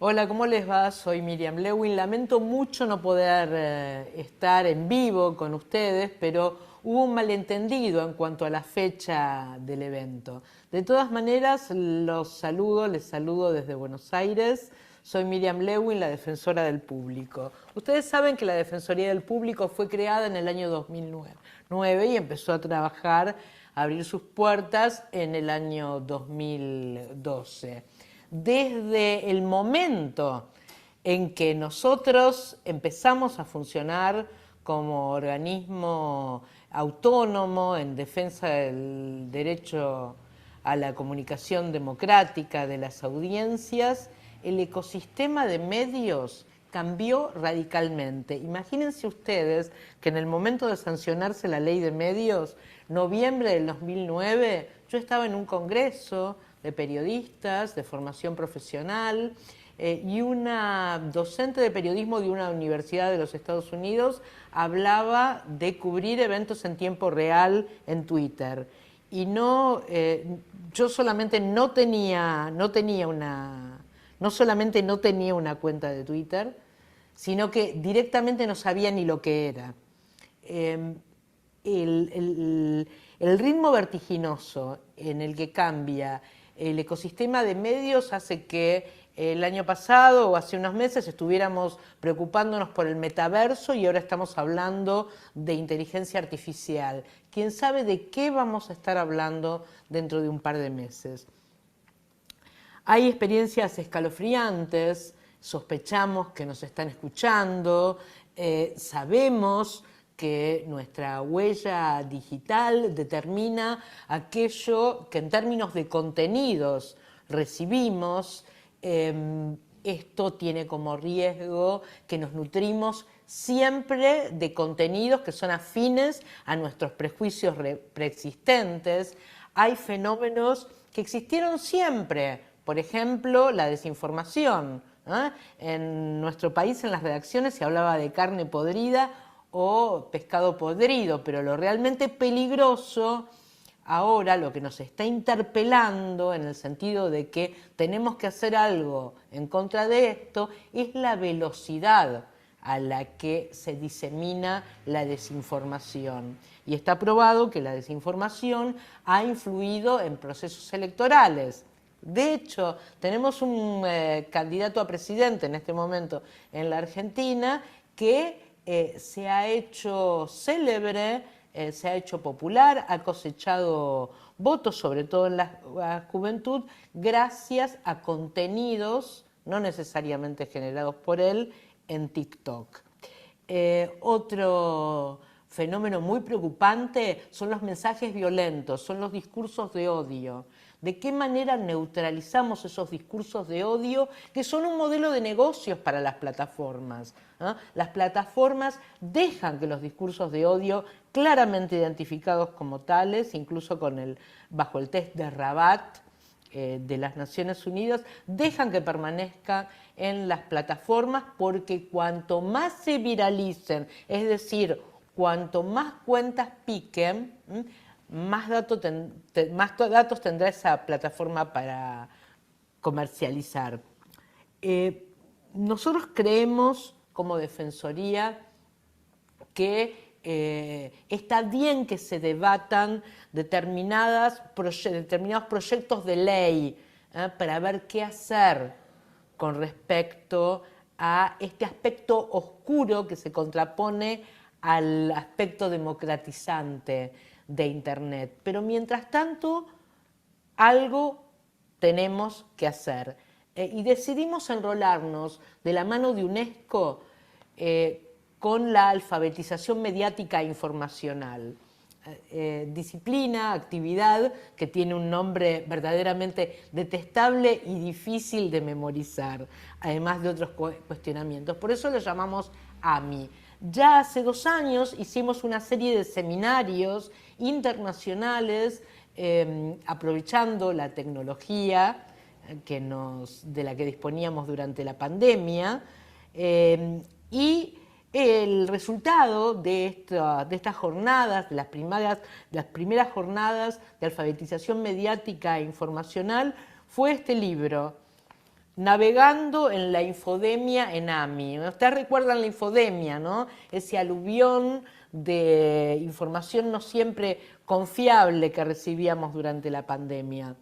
Hola, ¿cómo les va? Soy Miriam Lewin. Lamento mucho no poder estar en vivo con ustedes, pero hubo un malentendido en cuanto a la fecha del evento. De todas maneras, les saludo desde Buenos Aires. Soy Miriam Lewin, la defensora del público. Ustedes saben que la Defensoría del Público fue creada en el año 2009 y empezó a trabajar, a abrir sus puertas en el año 2012. Desde el momento en que nosotros empezamos a funcionar como organismo autónomo en defensa del derecho a la comunicación democrática de las audiencias, el ecosistema de medios cambió radicalmente. Imagínense ustedes que en el momento de sancionarse la ley de medios, noviembre del 2009, yo estaba en un congreso de periodistas, de formación profesional, y una docente de periodismo de una universidad de los Estados Unidos hablaba de cubrir eventos en tiempo real en Twitter. Y yo solamente no solamente no tenía una cuenta de Twitter, sino que directamente no sabía ni lo que era. El ritmo vertiginoso en el que cambia el ecosistema de medios hace que el año pasado o hace unos meses estuviéramos preocupándonos por el metaverso y ahora estamos hablando de inteligencia artificial. ¿Quién sabe de qué vamos a estar hablando dentro de un par de meses? Hay experiencias escalofriantes, sospechamos que nos están escuchando, sabemos que nuestra huella digital determina aquello que en términos de contenidos recibimos. Esto tiene como riesgo que nos nutrimos siempre de contenidos que son afines a nuestros prejuicios preexistentes. Hay fenómenos que existieron siempre, por ejemplo, la desinformación. En nuestro país, en las redacciones, se hablaba de carne podrida o pescado podrido, pero lo realmente peligroso ahora, lo que nos está interpelando en el sentido de que tenemos que hacer algo en contra de esto, es la velocidad a la que se disemina la desinformación. Y está probado que la desinformación ha influido en procesos electorales. De hecho, tenemos un candidato a presidente en este momento en la Argentina que se ha hecho célebre, se ha hecho popular, ha cosechado votos, sobre todo en la juventud, gracias a contenidos no necesariamente generados por él en TikTok. Otro fenómeno muy preocupante son los mensajes violentos, son los discursos de odio. ¿De qué manera neutralizamos esos discursos de odio que son un modelo de negocios para las plataformas? Las plataformas dejan que los discursos de odio, claramente identificados como tales, incluso bajo el test de Rabat de las Naciones Unidas, dejan que permanezcan en las plataformas porque cuanto más se viralicen, es decir, cuanto más cuentas piquen, más datos tendrá esa plataforma para comercializar. Nosotros creemos, como Defensoría, que está bien que se debatan determinados proyectos de ley para ver qué hacer con respecto a este aspecto oscuro que se contrapone al aspecto democratizante de Internet. Pero mientras tanto, algo tenemos que hacer. Y decidimos enrolarnos de la mano de UNESCO con la alfabetización mediática e informacional. Disciplina, actividad que tiene un nombre verdaderamente detestable y difícil de memorizar, además de otros cuestionamientos. Por eso lo llamamos AMI. Ya hace 2 años hicimos una serie de seminarios internacionales aprovechando la tecnología de la que disponíamos durante la pandemia y el resultado de estas jornadas, de las primeras jornadas de alfabetización mediática e informacional, fue este libro, Navegando en la infodemia en AMI. Ustedes recuerdan la infodemia, ¿no? Ese aluvión de información no siempre confiable que recibíamos durante la pandemia.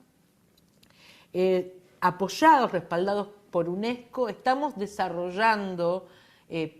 Apoyados, respaldados por UNESCO, estamos desarrollando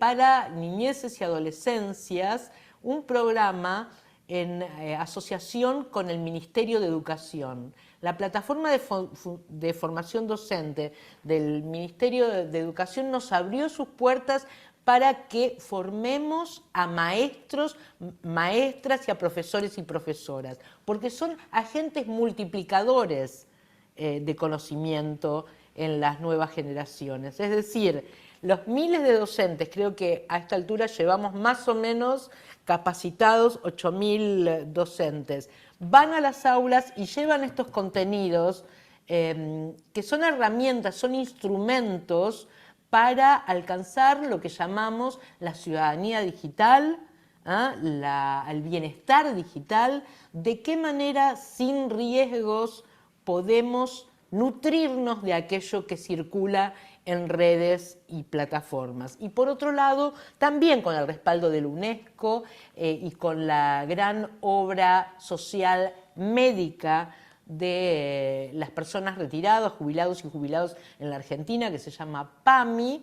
para niñeces y adolescencias un programa en asociación con el Ministerio de Educación. La plataforma de formación docente del Ministerio de Educación nos abrió sus puertas para que formemos a maestros, maestras y a profesores y profesoras, porque son agentes multiplicadores de conocimiento en las nuevas generaciones. Es decir, los miles de docentes, creo que a esta altura llevamos más o menos capacitados 8.000 docentes, van a las aulas y llevan estos contenidos que son herramientas, son instrumentos para alcanzar lo que llamamos la ciudadanía digital, el bienestar digital, de qué manera sin riesgos podemos nutrirnos de aquello que circula en redes y plataformas. Y por otro lado, también con el respaldo del UNESCO y con la gran obra social médica de las personas retiradas, jubilados y jubilados en la Argentina, que se llama PAMI,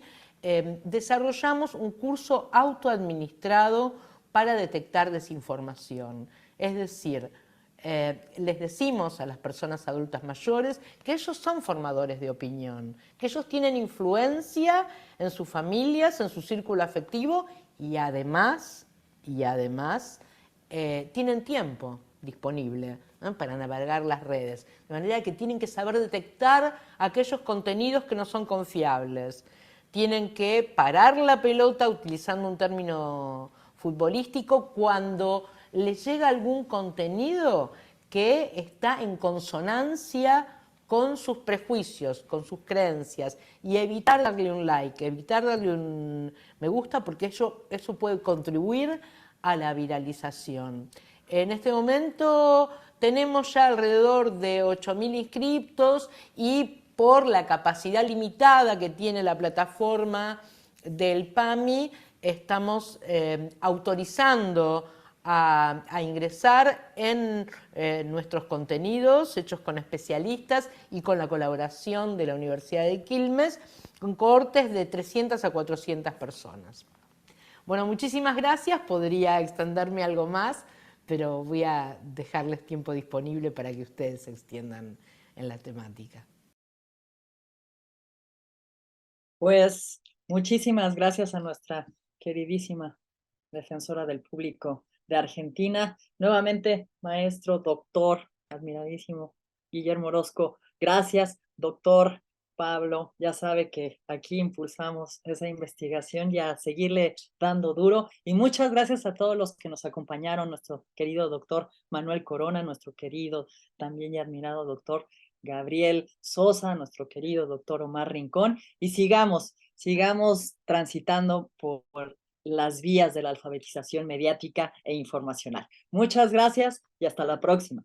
desarrollamos un curso autoadministrado para detectar desinformación. Es decir, les decimos a las personas adultas mayores que ellos son formadores de opinión, que ellos tienen influencia en sus familias, en su círculo afectivo y además tienen tiempo disponible, ¿no?, para navegar las redes. De manera que tienen que saber detectar aquellos contenidos que no son confiables. Tienen que parar la pelota, utilizando un término futbolístico, cuando les llega algún contenido que está en consonancia con sus prejuicios, con sus creencias, y evitar darle un like, evitar darle un me gusta, porque eso puede contribuir a la viralización. En este momento tenemos ya alrededor de 8.000 inscriptos y por la capacidad limitada que tiene la plataforma del PAMI, estamos autorizando a ingresar en nuestros contenidos hechos con especialistas y con la colaboración de la Universidad de Quilmes, con cohortes de 300 a 400 personas. Bueno, muchísimas gracias. Podría extenderme algo más, pero voy a dejarles tiempo disponible para que ustedes se extiendan en la temática. Pues muchísimas gracias a nuestra queridísima defensora del público de Argentina. Nuevamente, maestro, doctor, admiradísimo Guillermo Orozco. Gracias, doctor Pablo. Ya sabe que aquí impulsamos esa investigación y a seguirle dando duro. Y muchas gracias a todos los que nos acompañaron, nuestro querido doctor Manuel Corona, nuestro querido también y admirado doctor Gabriel Sosa, nuestro querido doctor Omar Rincón, y sigamos transitando por las vías de la alfabetización mediática e informacional. Muchas gracias y hasta la próxima.